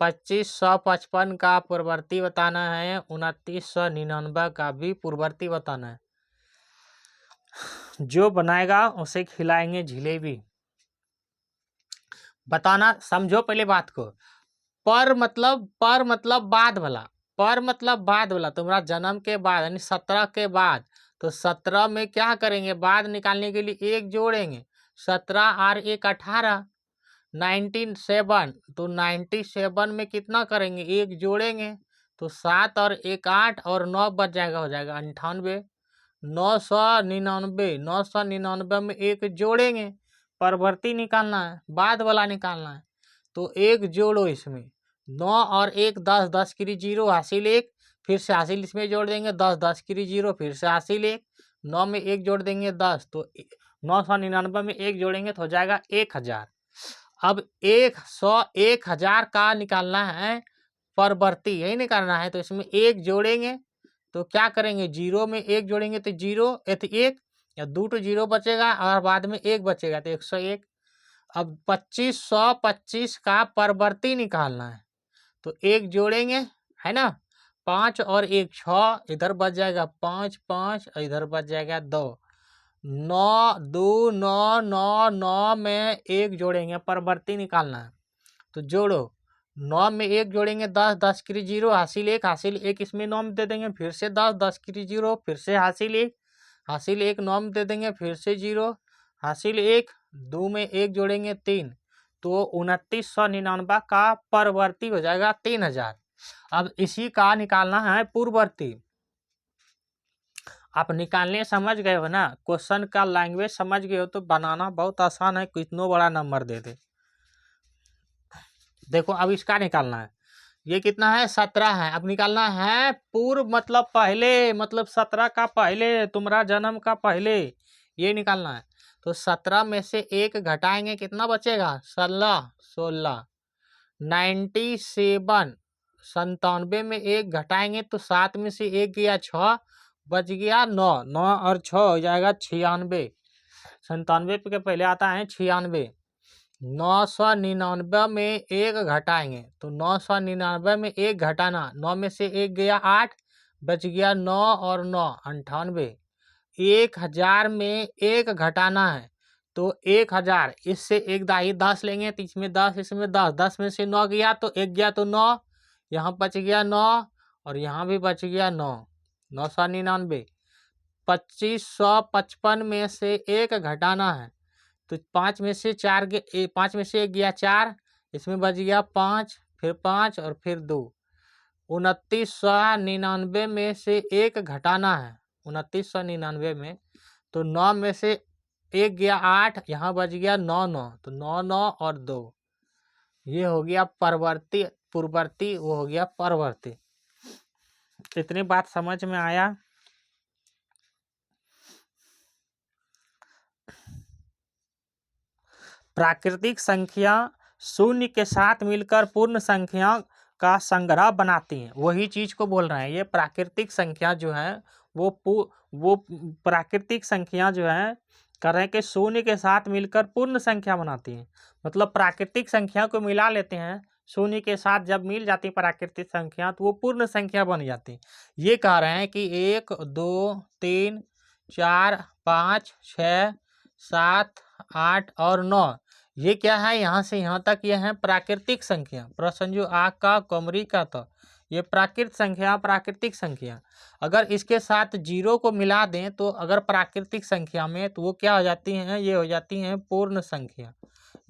2555 का पूर्ववर्ती बताना है। 2999 का भी पूर्ववर्ती बताना है। जो बनाएगा उसे खिलाएंगे जलेबी। बताना, समझो पहले बात को। पर मतलब बाद वाला, पर मतलब बाद वाला, तुम्हारा जन्म के बाद यानी 17 के बाद। तो 17 में क्या करेंगे, बाद निकालने के लिए 1 जोड़ेंगे। 17 और 1 18, 97। तो 97 में कितना करेंगे, 1 जोड़ेंगे। तो 7 और 1 8 और 9 बच जाएगा, हो जाएगा 98। 999, 999 में 1 जोड़ेंगे, परवर्ती निकालना है, बाद वाला निकालना है। तो 1 जोड़ो इसमें, 9 और 1 10, 10 की 0 हासिल 1, फिर से हासिल इसमें जोड़ देंगे 10, 10 की 0, फिर से हासिल 1, 9 में 1 जोड़ देंगे 10। तो 999 में 1 जोड़ेंगे तो हो जाएगा 1000। अब 100 1000 का निकालना है परवर्ती, यही निकालना है। तो इसमें 1 जोड़ेंगे तो क्या करेंगे, 0 में 1 जोड़ेंगे तो 0 1 या 2 तो 0 बचेगा और बाद में 1 बचेगा तो 101। अब 2525 का परवर्ती निकालना है तो 1 जोड़ेंगे, है ना। 5 और 1 6, इधर बच जाएगा 5 5, इधर बच जाएगा 2। 9 2 9 9 9 में 1 जोड़ेंगे, परवर्ती निकालना है। तो जोड़ो, 9 में 1 जोड़ेंगे 10, 10 की 0 हासिल 1, हासिल 1 इसमें 9 में दे देंगे, फिर से 10, 10 की 0, फिर से हासिल 1, हासिल 1 9 में दे देंगे, फिर से 0, हासिल 1, 2 में 1 जोड़ेंगे 3। तो 2999 का परवर्ती हो जाएगा 3000। अब इसी का निकालना है पूर्ववर्ती। आप निकालने समझ गए हो ना, क्वेश्चन का लैंग्वेज समझ गए हो तो बनाना बहुत आसान है, कितना बड़ा नंबर दे दे। देखो अब इसका निकालना है, ये कितना है 17 है। अब निकालना है पूर्व मतलब पहले, मतलब 17 का पहले, तुम्हारा जन्म का पहले, ये निकालना है। तो 17 में से 1 घटाएंगे, कितना बचेगा 16 16। 97 97 में 1 घटाएंगे तो 7 में से 1 गया 6, बच गया 9, 9 और 6 हो जाएगा 96। 97 के पहले आता है 96। 999 में 1 घटाएंगे तो 999 में 1 घटाना, 9 में से 1 गया 8, बच गया 9 और 9 98। 1000 में 1 घटाना है तो 1000, इससे 1 दाही 10 लेंगे तो इसमें 10, इसमें 10, 10 में से 9 गया तो 1 गया तो 9, यहाँ बच गया 9 और यहाँ भी बच गया 9, 999। 2555 में से 1 घटाना है तो 5 में से 4 5 में से 1 गया 4, इसमें बच गया 5, फिर 5 और फिर 2। 2999 में से 1 घटाना है, 2999 में, तो 9 में से 1 गया 8, यहाँ बच गया 9 9, तो 9 9 और 2, ये हो गया परवर्ती, पूर्ववर्ती, वो हो गया परवर्ती। इतनी बात समझ में आया। प्राकृतिक संख्या शून्य के साथ मिलकर पूर्ण संख्या का संग्रह बनाती हैं, वही चीज को बोल रहे हैं। ये प्राकृतिक संख्या जो है वो प्राकृतिक संख्या जो है कर रहे हैं कि शून्य के साथ मिलकर पूर्ण संख्या बनाती हैं। मतलब प्राकृतिक संख्या को मिला लेते हैं, शून्य के साथ जब मिल जाती है प्राकृतिक संख्या तो वो पूर्ण संख्या बन जाती है। ये कह रहे हैं कि 1 2 3 4 5 6 7 8 और 9, ये क्या है, यहाँ से यहाँ तक ये है प्राकृतिक संख्या। प्रसंजो आ का कमरी का तो ये प्राकृत संख्या, प्राकृतिक संख्या। अगर इसके साथ 0 को मिला दें तो अगर प्राकृतिक संख्या में, तो वो क्या हो जाती हैं, ये हो जाती हैं पूर्ण संख्या।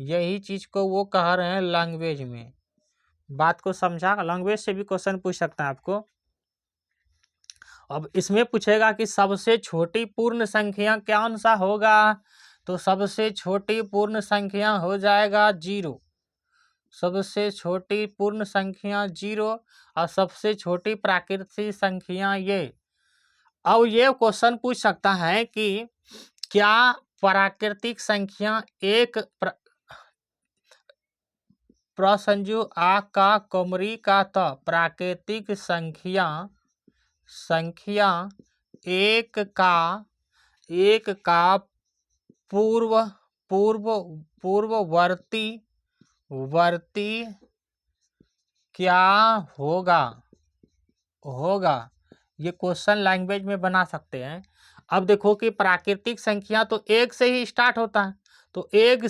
यही चीज को वो कह रहे हैं लैंग्वेज में। बात को समझा, लैंग्वेज से भी क्वेश्चन पूछ सकता है आपको। अब इसमें पूछेगा कि सबसे छोटी पूर्ण संख्या कौन सा होगा, तो सबसे छोटी पूर्ण संख्या हो जाएगा 0। सबसे छोटी पूर्ण संख्या 0 और सबसे छोटी प्राकृतिक संख्या ये। अब ये क्वेश्चन पूछ सकता है कि क्या प्राकृतिक संख्या एक प्रसंजु आ का कमरी का तो प्राकृतिक संख्या एक का पूर्ववर्ती क्या होगा। ये क्वेश्चन लैंग्वेज में बना सकते हैं। अब देखो कि प्राकृतिक संख्या तो 1 से ही स्टार्ट होता है, तो 1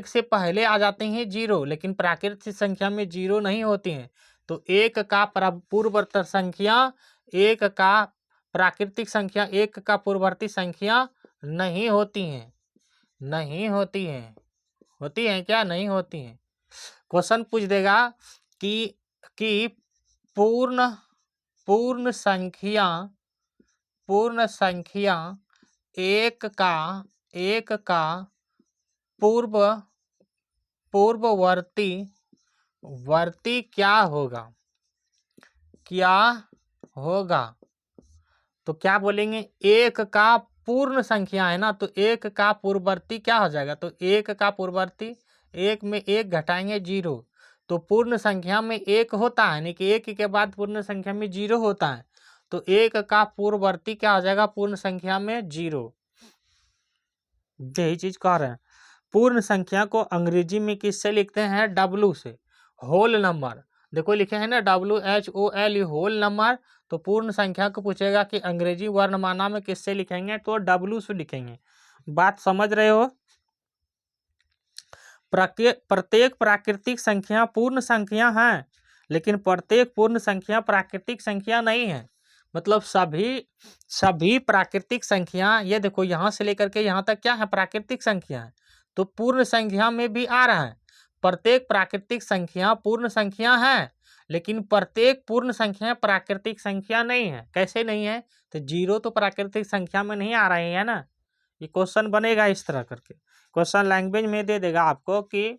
से पहले आ जाते हैं 0, लेकिन प्राकृतिक संख्या में 0 नहीं होती हैं। तो 1 का पूर्ववर्ती संख्या, 1 का प्राकृतिक संख्या एक का पूर्ववर्ती संख्या नहीं होती हैं, नहीं होती हैं। होती हैं क्या? नहीं होती हैं। क्वेश्चन पूछ देगा कि पूर्ण पूर्ण संख्या एक का पूर्ववर्ती क्या होगा? तो क्या बोलेंगे? एक का पूर्ण संख्या है ना, तो एक का पूर्ववर्ती क्या हो जाएगा? तो एक का पूर्ववर्ती, एक में एक घटाएंगे 0, तो पूर्ण संख्या में एक होता है, यानी कि एक के बाद पूर्ण संख्या में 0 होता है, तो एक का पूर्ववर्ती क्या हो जाएगा? पूर्ण संख्या में 0। यही चीज कह रहे हैं। पूर्ण संख्या को अंग्रेजी में किससे लिखते हैं? W से, होल नंबर। देखो लिखे हैं ना WHOL, होल नंबर। तो पूर्ण संख्या को पूछेगा कि अंग्रेजी वर्णमाला में किससे लिखेंगे? तो W से लिखेंगे। बात समझ रहे हो? प्रत्येक प्राकृतिक संख्या पूर्ण संख्या है, लेकिन प्रत्येक पूर्ण संख्या प्राकृतिक संख्या नहीं है। मतलब सभी प्राकृतिक संख्या, ये देखो यहाँ से लेकर के यहाँ तक क्या है? प्राकृतिक संख्या है। तो पूर्ण संख्या में भी आ रहा है। प्रत्येक प्राकृतिक संख्या पूर्ण संख्या है, लेकिन प्रत्येक पूर्ण संख्या प्राकृतिक संख्या नहीं है। कैसे नहीं है? तो 0 तो प्राकृतिक संख्या में नहीं आ रहे हैं ना। ये क्वेश्चन बनेगा इस तरह करके। क्वेश्चन लैंग्वेज में दे देगा आपको कि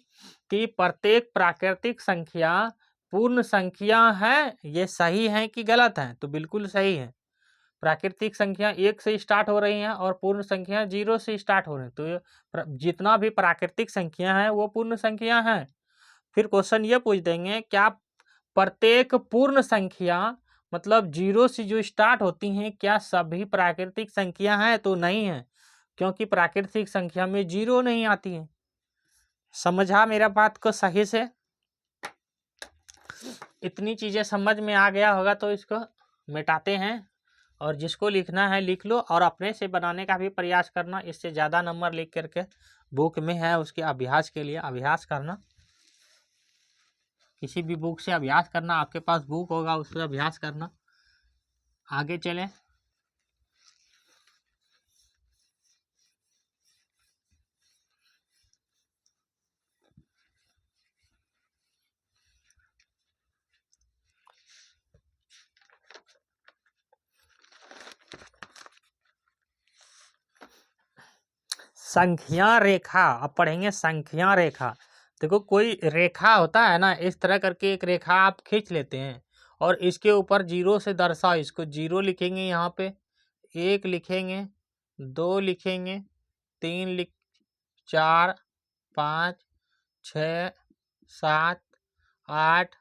प्रत्येक प्राकृतिक संख्या पूर्ण संख्या है। ये सही है कि गलत है? तो बिल्कुल सही है। प्राकृतिक संख्या 1 से स्टार्ट हो रही है और पूर्ण संख्या 0 से स्टार्ट हो रही है, तो जितना भी प्राकृतिक संख्या है वो पूर्ण संख्या है। फिर क्वेश्चन ये पूछ देंगे, क्या प्रत्येक पूर्ण संख्या मतलब 0 से जो स्टार्ट होती हैं, क्या सभी प्राकृतिक संख्या है? तो नहीं है, क्योंकि प्राकृतिक संख्या में 0 नहीं आती है। समझा मेरा बात को सही से? इतनी चीजें समझ में आ गया होगा तो इसको मिटाते हैं, और जिसको लिखना है लिख लो, और अपने से बनाने का भी प्रयास करना। इससे ज़्यादा नंबर लिख करके बुक में है उसके अभ्यास के लिए अभ्यास करना। किसी भी बुक से अभ्यास करना, आपके पास बुक होगा उससे अभ्यास करना। आगे चलें। संख्या रेखा, अब पढ़ेंगे संख्या रेखा। देखो कोई रेखा होता है ना, इस तरह करके एक रेखा आप खींच लेते हैं और इसके ऊपर 0 से दर्शाओ। इसको 0 लिखेंगे, यहाँ पे 1 लिखेंगे, 2 लिखेंगे, 3 4 5 6 7 8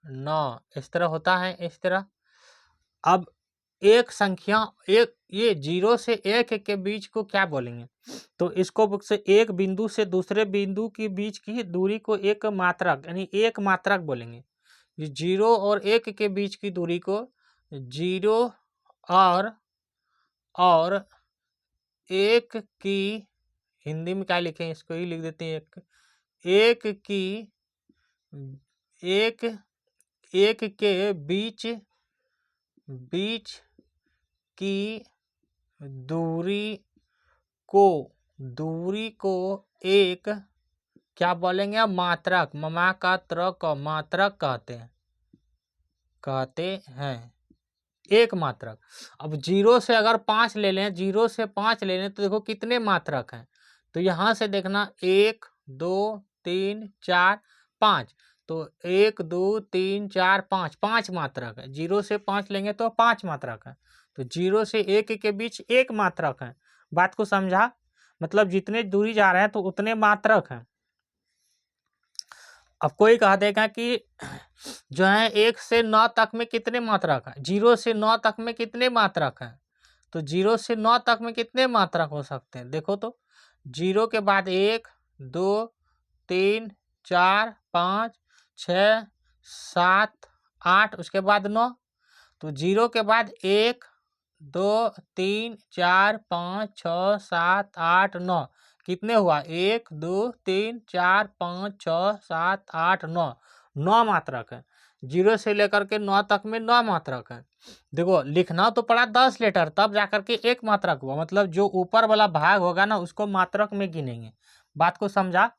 9, इस तरह होता है, इस तरह। अब एक संख्या, एक ये 0 से 1 के बीच को क्या बोलेंगे? तो इसको बुक से एक बिंदु से दूसरे बिंदु के बीच की दूरी को एक मात्रक, यानी एक मात्रक बोलेंगे। ये 0 और 1 के बीच की दूरी को 0 और 1 की, हिंदी में क्या लिखें? इसको ही लिख देते हैं, एक के बीच की दूरी को एक क्या बोलेंगे? मात्रक, ममा का त्र का मात्रक कहते हैं, एक मात्रक। अब 0 से अगर 5 ले लें, 0 से 5 ले लें, तो देखो कितने मात्रक हैं। तो यहाँ से देखना 1 2 3 4 5, तो 1 2 3 4 5, 5 मात्रक है। 0 से 5 लेंगे तो 5 मात्रक है। तो 0 से 1 के बीच एक मात्रक है। बात को समझा? मतलब जितने दूरी जा रहे हैं तो उतने मात्रक हैं। अब कोई कह देगा कि जो है 1 से 9 तक में कितने मात्रक हैं? 0 से 9 तक में कितने मात्रक हैं? तो 0 से 9 तक में कितने मात्रक हो सकते हैं? देखो तो 0 के बाद 1 2 3 4 5 6 7 8, उसके बाद 9। तो 0 के बाद 1 2 3 4 5 6 7 8 9, कितने हुआ? 1 2 3 4 5 6 7 8 9, 9 मात्रक है। 0 से लेकर के 9 तक में 9 मात्रक है। देखो लिखना तो पड़ा 10 लेटर, तब जाकर के एक मात्रक हुआ, मतलब जो ऊपर वाला भाग होगा ना उसको मात्रक में गिनेंगे। बात को समझा?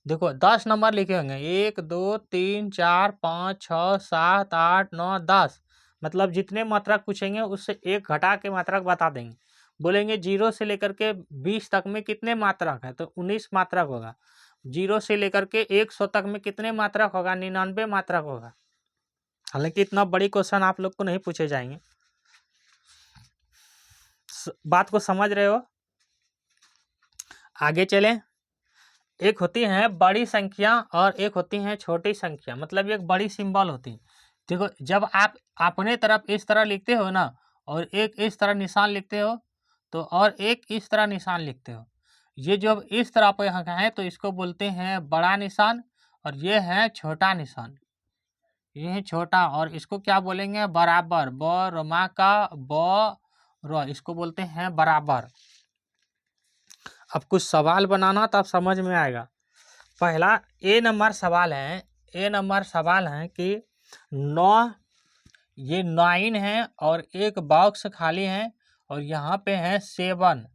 देखो 10 नंबर लिखे होंगे, 1 2 3 4 5 6 7 8 9 10, मतलब जितने मात्रक पूछेंगे उससे एक घटा के मात्रक बता देंगे। बोलेंगे 0 से लेकर के 20 तक में कितने मात्रक है, तो 19 मात्रक होगा। 0 से लेकर के 100 तक में कितने मात्रक होगा, 99 मात्रक होगा। हालांकि इतना बड़ी क्वेश्चन आप लोग को नहीं पूछे जाएंगे। बात को समझ रहे हो? आगे चलें। एक होती है बड़ी संख्या और एक होती है छोटी संख्या, मतलब एक बड़ी सिंबल होती है। देखो जब आप अपने तरफ इस तरह लिखते हो ना, और एक इस तरह निशान लिखते हो, तो और एक इस तरह निशान लिखते हो, ये जब इस तरह पे यहाँ का है तो इसको बोलते हैं बड़ा निशान, और ये है छोटा निशान, ये है छोटा, और इसको क्या बोलेंगे, बराबर, ब रमा का ब र, इसको बोलते हैं बराबर। अब कुछ सवाल बनाना तब समझ में आएगा। पहला ए नंबर सवाल है, ए नंबर सवाल है कि 9, ये 9 है और एक बॉक्स खाली है और यहाँ पे है 7।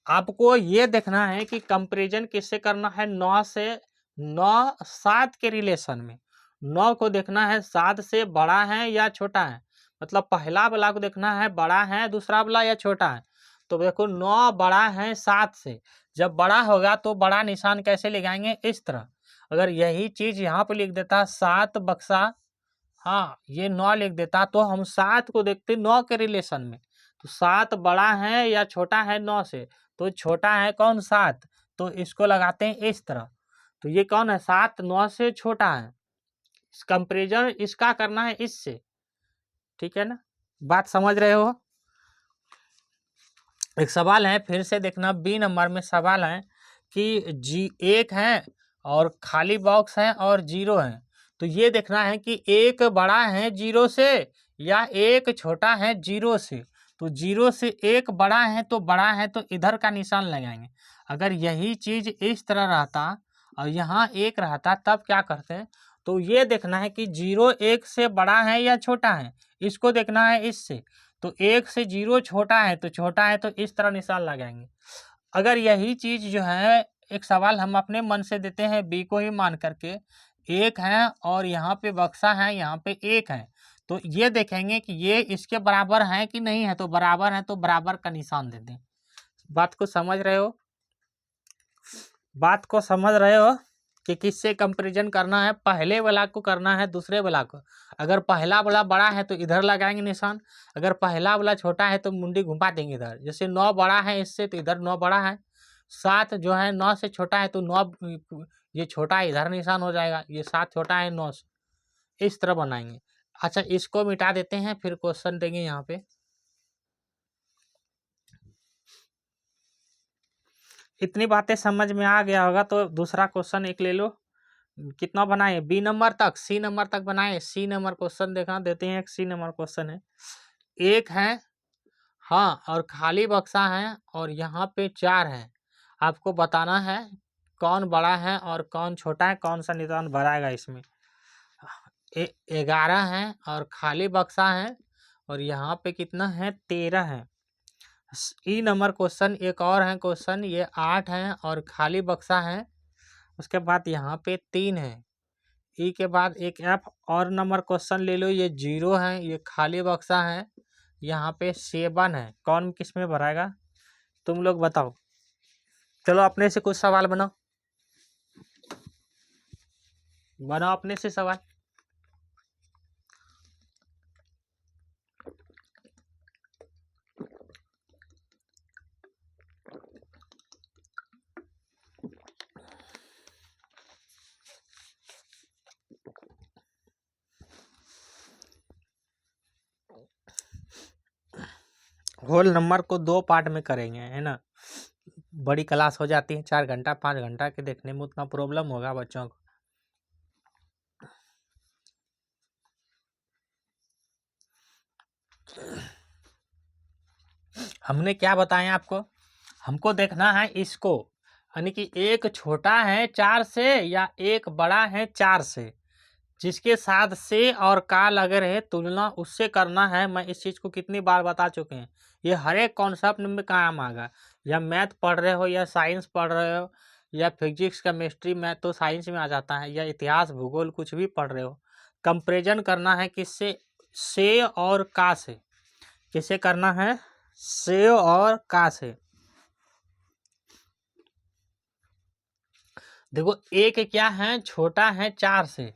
आपको ये देखना है कि कंपैरिजन किससे करना है, 9 से, 9 7 के रिलेशन में। 9 को देखना है 7 से बड़ा है या छोटा है, मतलब पहला वाला को देखना है बड़ा है, दूसरा वाला या छोटा है। तो देखो 9 बड़ा है 7 से, जब बड़ा होगा तो बड़ा निशान कैसे लगाएंगे, इस तरह। अगर यही चीज यहाँ पे लिख देता 7 बक्सा, हाँ ये 9 लिख देता, तो हम 7 को देखते 9 के रिलेशन में। तो 7 बड़ा है या छोटा है 9 से, तो छोटा है कौन, 7, तो इसको लगाते हैं इस तरह। तो ये कौन है, 7 9 से छोटा है, कंपेरिजन इसका करना है इससे, ठीक है ना। बात समझ रहे हो? एक सवाल है, फिर से देखना, बी नंबर में सवाल है कि 1 है और खाली बॉक्स है और 0 है। तो ये देखना है कि एक बड़ा है 0 से या एक छोटा है 0 से। तो 0 से एक बड़ा है तो बड़ा है, तो इधर का निशान लगाएंगे। अगर यही चीज इस तरह रहता और यहाँ एक रहता, तब क्या करते हैं, तो ये देखना है कि 0 1 से बड़ा है या छोटा है, इसको देखना है इससे। तो 1 से 0 छोटा है, तो छोटा है तो इस तरह निशान लगाएंगे। अगर यही चीज जो है, एक सवाल हम अपने मन से देते हैं बी को ही मान करके, 1 है और यहाँ पे बक्सा है, यहाँ पे 1 है, तो ये देखेंगे कि ये इसके बराबर है कि नहीं है, तो बराबर है तो बराबर का निशान दे दें। बात को समझ रहे हो? बात को समझ रहे हो कि किससे कंपैरिजन करना है, पहले वाला को करना है दूसरे वाला को। अगर पहला वाला बड़ा है तो इधर लगाएंगे निशान, अगर पहला वाला छोटा है तो मुंडी घुमा देंगे इधर। जैसे 9 बड़ा है इससे, तो इधर 9 बड़ा है। 7 जो है 9 से छोटा है, तो 9 ये छोटा है, इधर निशान हो जाएगा। ये 7 छोटा है 9 से, इस तरह बनाएंगे। अच्छा इसको मिटा देते हैं, फिर क्वेश्चन देंगे यहाँ पे। इतनी बातें समझ में आ गया होगा, तो दूसरा क्वेश्चन एक ले लो। कितना बनाए, बी नंबर तक, सी नंबर तक बनाए। सी नंबर क्वेश्चन देखा देते हैं, एक सी नंबर क्वेश्चन है, 1 है, हाँ, और खाली बक्सा है और यहाँ पे 4 है। आपको बताना है कौन बड़ा है और कौन छोटा है, कौन सा निशान भराएगा इसमें। 11 है और खाली बक्सा है, और यहाँ पे कितना है, 13 है। ई नंबर क्वेश्चन एक और है क्वेश्चन, ये 8 है और खाली बक्सा है, उसके बाद यहाँ पे 3 है। ई के बाद एक एफ और नंबर क्वेश्चन ले लो, ये 0 है, ये खाली बक्सा है, यहाँ पे 7 है। कौन किस में भराएगा, तुम लोग बताओ। चलो अपने से कुछ सवाल बनाओ, बनाओ अपने से सवाल। होल नंबर को 2 पार्ट में करेंगे, है ना। बड़ी क्लास हो जाती है, 4 घंटा 5 घंटा के देखने में उतना प्रॉब्लम होगा बच्चों को। हमने क्या बताया आपको, हमको देखना है इसको, यानी कि एक छोटा है 4 से या एक बड़ा है 4 से। जिसके साथ से और का लगे रहे तुलना उससे करना है। मैं इस चीज़ को कितनी बार बता चुके हैं, ये हर एक कॉन्सेप्ट में काम आएगा। या मैथ पढ़ रहे हो, या साइंस पढ़ रहे हो, या फिजिक्स केमिस्ट्री मैथ तो साइंस में आ जाता है, या इतिहास भूगोल कुछ भी पढ़ रहे हो, कंपैरिजन करना है किससे? से और का से। किसे करना है? से और का से। देखो एक क्या है, छोटा है 4 से,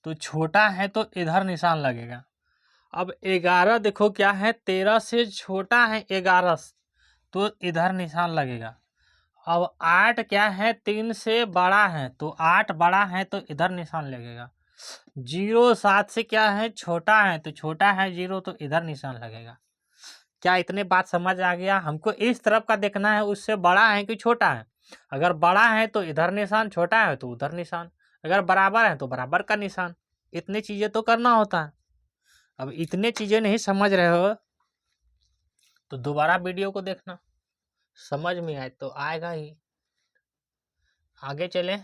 तो छोटा है तो इधर निशान लगेगा। अब 11 देखो क्या है, 13 से छोटा है 11 तो इधर निशान लगेगा। अब 8 क्या है, 3 से बड़ा है, तो 8 बड़ा है तो इधर निशान लगेगा। 0 7 से क्या है, छोटा है, तो छोटा है 0 तो इधर निशान लगेगा। क्या इतने बात समझ आ गया? हमको इस तरफ का देखना है, उससे बड़ा है कि छोटा है। अगर बड़ा है तो इधर निशान, छोटा है तो उधर निशान, अगर बराबर है तो बराबर का निशान। इतनी चीजें तो करना होता है। अब इतने चीजें नहीं समझ रहे हो तो दोबारा वीडियो को देखना, समझ में आए तो आएगा ही। आगे चले।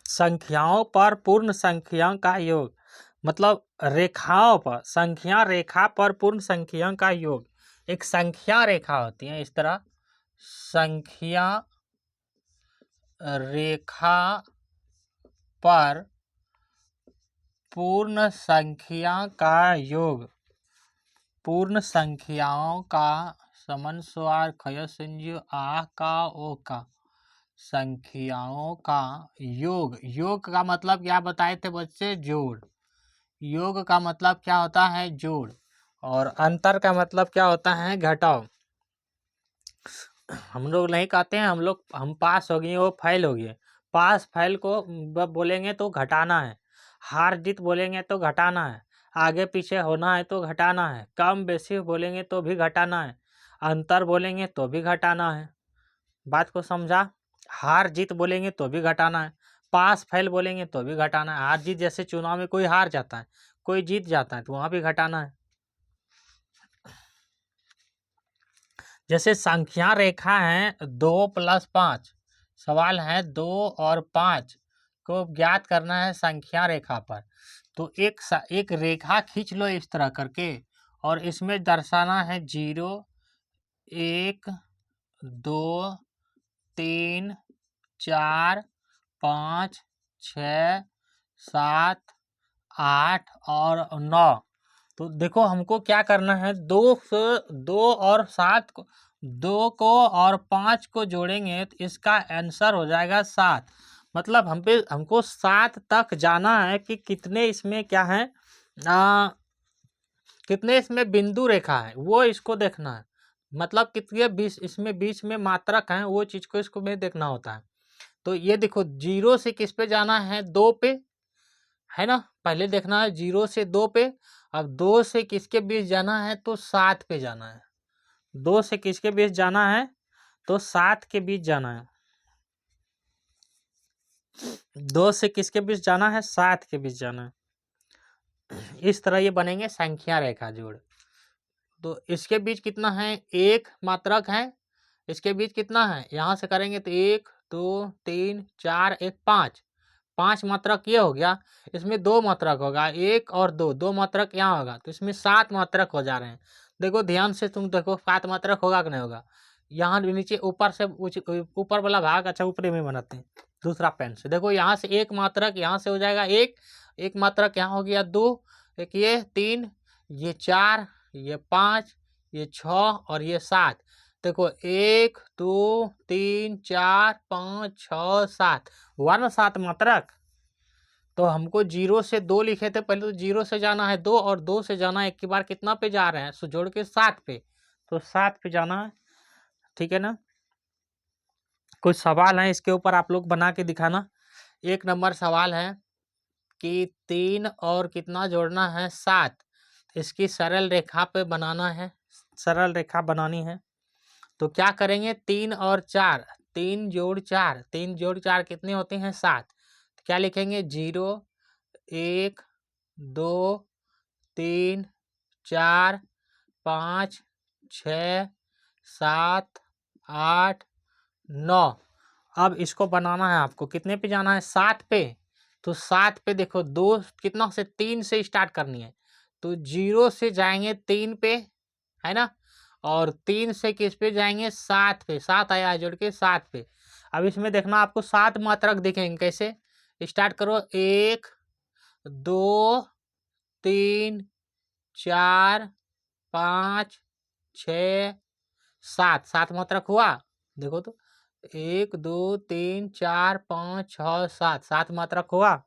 संख्याओं पर पूर्ण संख्या का योग, मतलब रेखाओं पर, संख्या रेखा पर पूर्ण संख्या का योग। एक संख्या रेखा होती है इस तरह, संख्या रेखा पर पूर्ण संख्या का योग। पूर्ण संख्याओं का समन स्वर खय संजु आ का ओ का, संख्याओं का योग। योग का मतलब क्या बताए थे बच्चे? जोड़। योग का मतलब क्या होता है? जोड़। और अंतर का मतलब क्या होता है? घटाव। हम लोग नहीं कहते हैं हम पास हो गए वो फेल हो गए। पास फेल को बोलेंगे तो घटाना है, हार जीत बोलेंगे तो घटाना है, आगे पीछे होना है तो घटाना है, कम बेसी बोलेंगे तो भी घटाना है, अंतर बोलेंगे तो भी घटाना है। बात को समझा? हार जीत बोलेंगे तो भी घटाना है, पास फेल बोलेंगे तो भी घटाना है। हार जीत जैसे चुनाव में कोई हार जाता है, कोई जीत जाता है, तो वहाँ भी घटाना है। जैसे संख्या रेखा है 2 + 5, सवाल है 2 और 5 को ज्ञात करना है संख्या रेखा पर। तो एक रेखा खींच लो इस तरह करके, और इसमें दर्शाना है 0 1 2 3 4 5 6 7 8 और 9। तो देखो हमको क्या करना है, 2 और 7 को, 2 को और 5 को जोड़ेंगे तो इसका आंसर हो जाएगा 7। मतलब हमको 7 तक जाना है कि कितने इसमें क्या है, कितने इसमें बिंदु रेखा है वो इसको देखना है। मतलब कितने इसमें बीच में मात्रक हैं, वो चीज को इसको में देखना होता है। तो ये देखो 0 से किस पे जाना है? 2 पे, है ना? पहले देखना है 0 से 2 पे। अब 2 से किसके बीच जाना है? तो 7 पे जाना है। 2 से किसके बीच जाना है? तो 7 के बीच जाना है। 2 से किसके बीच जाना है? 7 के बीच जाना है। इस तरह ये बनेंगे संख्या रेखा जोड़। तो इसके बीच कितना है? एक मात्रक है। इसके बीच कितना है? यहाँ से करेंगे तो 1 2 3 4 1 5, 5 मात्रक ये हो गया। इसमें 2 मात्रक होगा, 1 और 2, 2 मात्रक यहाँ होगा, तो इसमें 7 मात्रक हो जा रहे हैं। देखो ध्यान से तुम देखो 7 मात्रक होगा कि नहीं होगा। यहाँ नीचे ऊपर से ऊपर वाला भाग, अच्छा ऊपरी में बनाते हैं दूसरा पेन से। देखो यहाँ से 1 मात्रक यहाँ से हो जाएगा, एक मात्रक यहाँ हो गया 2, एक ये 3, ये 4, ये 5, ये 6 और ये 7। देखो 1 2 3 4 5 6 7 हुआ ना 7 मात्रक। तो हमको 0 से 2 लिखे थे, पहले तो 0 से जाना है 2 और 2 से जाना है एक के बार कितना पे जा रहे हैं? सो जोड़ के 7 पे, तो 7 पे जाना है। ठीक है ना? कुछ सवाल है इसके ऊपर आप लोग बना के दिखाना। 1 नंबर सवाल है कि 3 और कितना जोड़ना है? 7। इसकी सरल रेखा पे बनाना है, सरल रेखा बनानी है। तो क्या करेंगे? 3 और 4, 3 जोड़ 4, 3 जोड़ 4 कितने होते हैं? 7। क्या लिखेंगे? 0 1 2 3 4 5 6 7 8 9। अब इसको बनाना है आपको, कितने पे जाना है? 7 पे। तो 7 पे देखो, 2 कितना से 3 से स्टार्ट करनी है, तो 0 से जाएंगे 3 पे, है ना, और 3 से किस पे जाएंगे? 7 पे। 7 आया जोड़ के 7 पे। अब इसमें देखना आपको 7 मात्रक दिखेंगे, कैसे? स्टार्ट करो, 1 2 3 4 5 6 7। 7 मात्रक हुआ, देखो तो, 1 2 3 4 5 6 7। 7 मात्रक हुआ।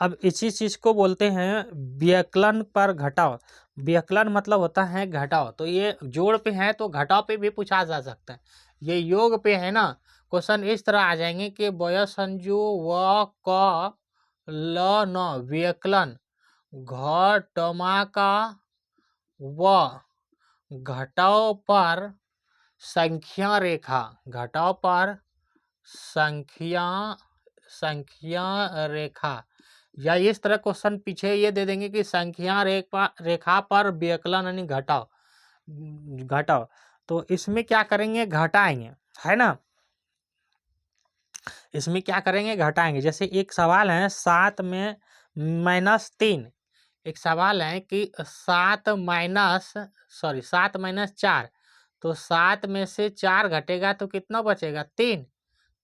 अब इसी चीज को बोलते हैं व्यकलन पर घटाव। व्यकलन मतलब होता है घटाव। तो ये जोड़ पे है तो घटाव पे भी पूछा जा सकता है। ये योग पे है ना, क्वेश्चन इस तरह आ जाएंगे कि वय संजू व क ल न व्यकलन घटमा का व घटाव पर संख्या रेखा। घटाव पर संख्या रेखा, या इस तरह क्वेश्चन पीछे ये दे देंगे कि संख्या रेखा पर व्यकलन यानी घटाव। घटाव तो इसमें क्या करेंगे? घटाएंगे, है ना। इसमें क्या करेंगे? घटाएंगे। जैसे एक सवाल है 7 में -3। एक सवाल है कि 7 माइनस 4। तो 7 में से 4 घटेगा तो कितना बचेगा? 3।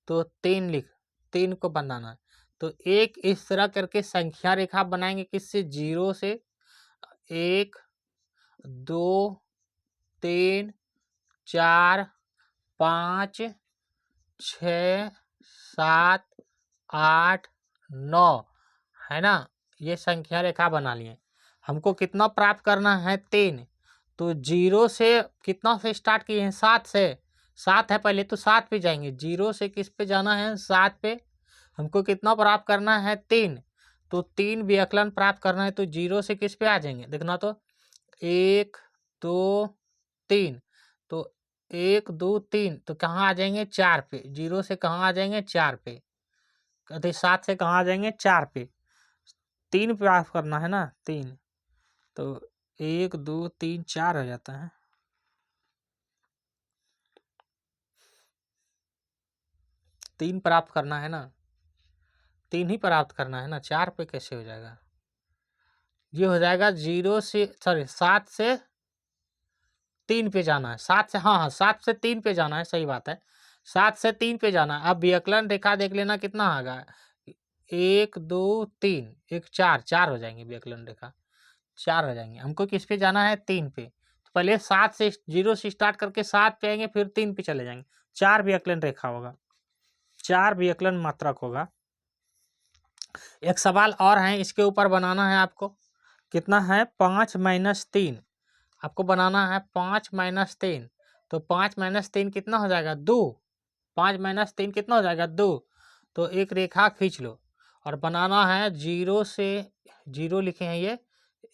तो 3 को बनाना है। तो एक इस तरह करके संख्या रेखा बनाएंगे, किससे? 0 से। 1 2 3 4 5 6 7 8 9, है ना। ये संख्या रेखा बना लिए। हमको कितना प्राप्त करना है? 3। तो 0 से कितना से स्टार्ट किए हैं? 7 से। 7 है पहले, तो 7 पे जाएंगे। 0 से किस पे जाना है? 7 पे। हमको कितना प्राप्त करना है? 3। तो 3 व्यकलन प्राप्त करना है, तो 0 से किस पे आ जाएंगे? देखना तो, 1 2 3। तो 1 2 3, तो कहाँ आ जाएंगे? 4 पे। 0 से कहाँ आ जाएंगे? 4 पे। कहते 7 से कहाँ आ जाएंगे? 4 पे। 3 प्राप्त करना है ना, 3। तो 1 2 3 4 हो जाता है। 3 प्राप्त करना है ना, 3 ही प्राप्त करना है ना, 4 पे कैसे हो जाएगा? ये हो जाएगा 0 से, सॉरी 7 से 3 पे जाना है। 7 से, हाँ 7 से 3 पे जाना है, सही बात है। 7 से 3 पे जाना है। अब व्यकलन रेखा देख लेना कितना आएगा? 1 2 3 1 4। 4 हो जाएंगे व्यकलन रेखा, 4 हो जाएंगे। हमको किस पे जाना है? 3 पे। तो पहले 7 से, 0 से स्टार्ट करके 7 पे आएंगे, फिर 3 पे चले जाएंगे। 4 व्यकलन रेखा होगा, 4 व्यकलन मात्रक होगा। एक सवाल और है, इसके ऊपर बनाना है आपको। कितना है? 5 - 3 आपको बनाना है। 5 - 3, तो 5 - 3 कितना हो जाएगा? 2। 5 - 3 कितना हो जाएगा? 2। तो एक रेखा खींच लो और बनाना है 0 से, 0 लिखे हैं ये,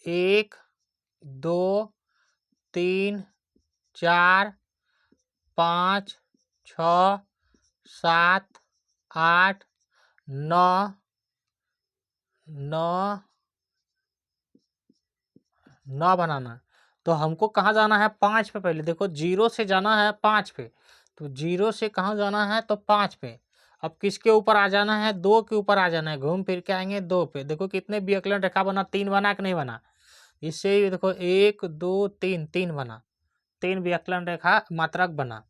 1 2 3 4 5 6 7 8 9 बनाना। तो हमको कहाँ जाना है? 5 पे। पहले देखो, 0 से जाना है 5 पे। तो 0 से कहाँ जाना है? तो 5 पे। अब किसके ऊपर आ जाना है? 2 के ऊपर आ जाना है। घूम फिर के आएंगे 2 पे। देखो कितने व्यकलन रेखा बना? 3 बना कि नहीं बना? इससे देखो 1 2 3, 3 बना। 3 व्यकलन रेखा मात्रक बना।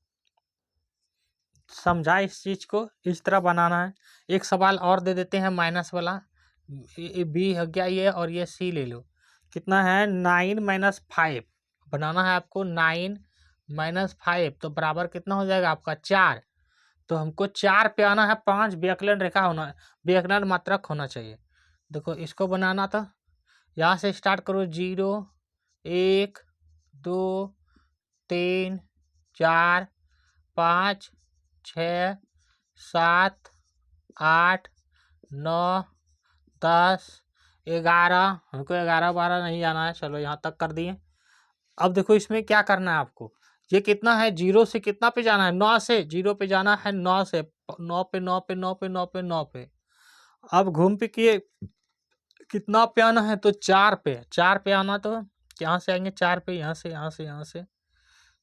समझा इस चीज को? इस तरह बनाना है। एक सवाल और दे देते हैं माइनस वाला। बी हो गया ये, और ये सी ले लो। कितना है? 9 - 5 बनाना है आपको। 9 - 5 तो बराबर कितना हो जाएगा आपका? 4। तो हमको 4 पे आना है। 5 व्यकलन रेखा होना, व्यकलन मात्रक होना चाहिए। देखो इसको बनाना, तो यहाँ से स्टार्ट करो। 0 1 2 3 4 5 6 7 8 9 10 11। हमको 11 12 नहीं जाना है, चलो यहाँ तक कर दिए। अब देखो इसमें क्या करना है आपको। ये कितना है? 0 से कितना पे जाना है? 9 से। 0 पे जाना है 9 से, 9 पे 9 पे 9 पे 9 पे 9 पे। अब घूम के कितना पे आना है, तो 4 पे, 4 पे आना, तो यहाँ से आएंगे 4 पे, यहाँ से यहाँ से यहाँ से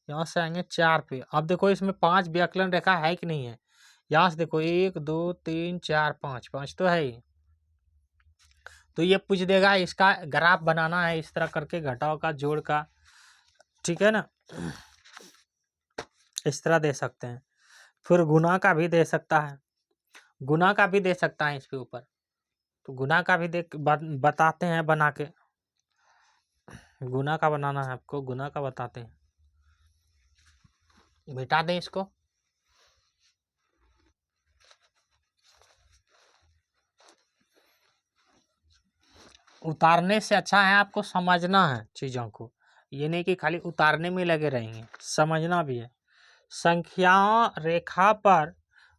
यहाँ से आएंगे 4 पे। अब देखो इसमें 5 व्याकलन रेखा है कि नहीं है, यहाँ से देखो 1 2 3 4 5, 5 तो है ही। तो ये पूछ देगा इसका ग्राफ बनाना है इस तरह करके, घटाव का जोड़ का, ठीक है ना, इस तरह दे सकते हैं। फिर गुना का भी दे सकता है, गुना का भी दे सकता है इसके ऊपर, तो गुना का भी बताते हैं बना के। गुना का बनाना है आपको, गुना का बताते हैं, मिटा दें इसको। उतारने से अच्छा है आपको समझना है चीज़ों को, ये नहीं कि खाली उतारने में लगे रहेंगे, समझना भी है। संख्याओं रेखा पर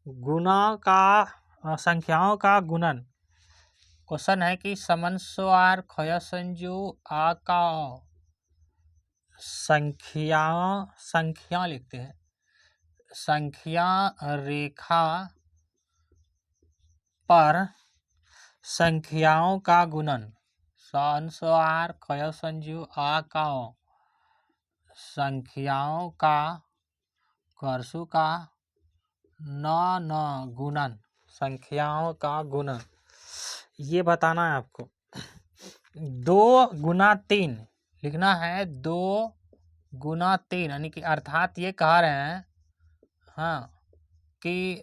गुना का, संख्याओं का गुणन। क्वेश्चन है कि समन्वय क्षय संजु आ का संख्या लिखते हैं, संख्या रेखा पर संख्याओं का गुणन, समन्वय क्षय संजु आ का संख्याओं का करसु का न गुणन, संख्याओं का गुणन, ये बताना है आपको। 2 गुना 3 लिखना है, 2 गुना 3, यानी कि अर्थात ये कह रहे हैं हाँ कि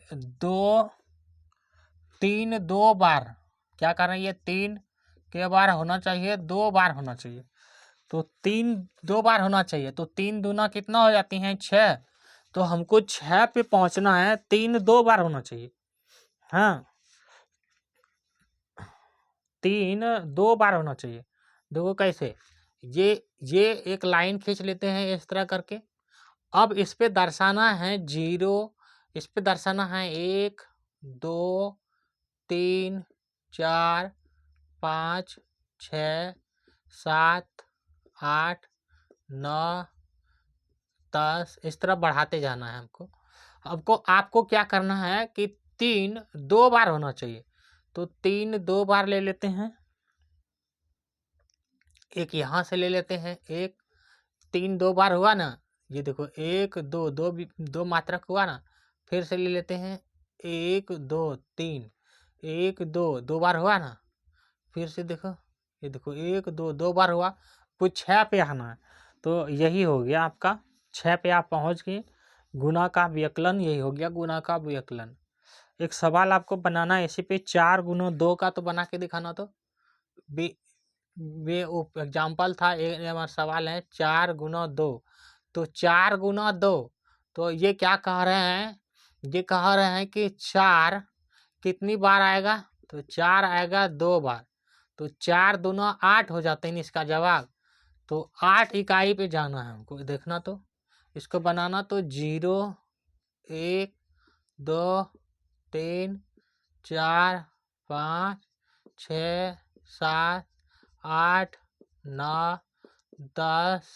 3 2 बार, क्या कर रहे हैं, ये 3 के बार होना चाहिए, 2 बार होना चाहिए, तो 3 2 बार होना चाहिए, तो 3 दूना कितना हो जाती हैं 6, तो हमको 6 पे पहुंचना है, 3 2 बार होना चाहिए, हाँ 3 2 बार होना चाहिए। देखो कैसे, ये एक लाइन खींच लेते हैं इस तरह करके। अब इस पे दर्शाना है 0, इस पे दर्शाना है 1 2 3 4 5 6 7 8 9 10, इस तरह बढ़ाते जाना है हमको। आपको क्या करना है कि 3 2 बार होना चाहिए, तो 3 2 बार ले लेते हैं, एक यहाँ से ले लेते हैं, एक 3 2 बार हुआ ना, ये देखो 1 2 दो मात्रक हुआ ना, फिर से ले लेते हैं 1 2 3, 1 2 2 बार हुआ ना, फिर से देखो, ये देखो 1 2 2 बार हुआ, कुछ 6 पे आना है, तो यही हो गया आपका 6 पे आप पहुंच गए। गुना का व्यकलन यही हो गया, गुना का व्यकलन। एक सवाल आपको बनाना है इसी पे, 4 गुना 2 का तो बना के दिखाना, तो वे एग्जाम्पल था, एक हमारा सवाल है 4 गुना 2, तो 4 गुना 2, तो ये क्या कह रहे हैं, ये कह रहे हैं कि 4 कितनी बार आएगा, तो 4 आएगा 2 बार, तो 4 दूना 8 हो जाते हैं इसका जवाब, तो 8 इकाई पे जाना है हमको, देखना तो इसको बनाना, तो 0 1 2 3 4 5 6 7 8 9 10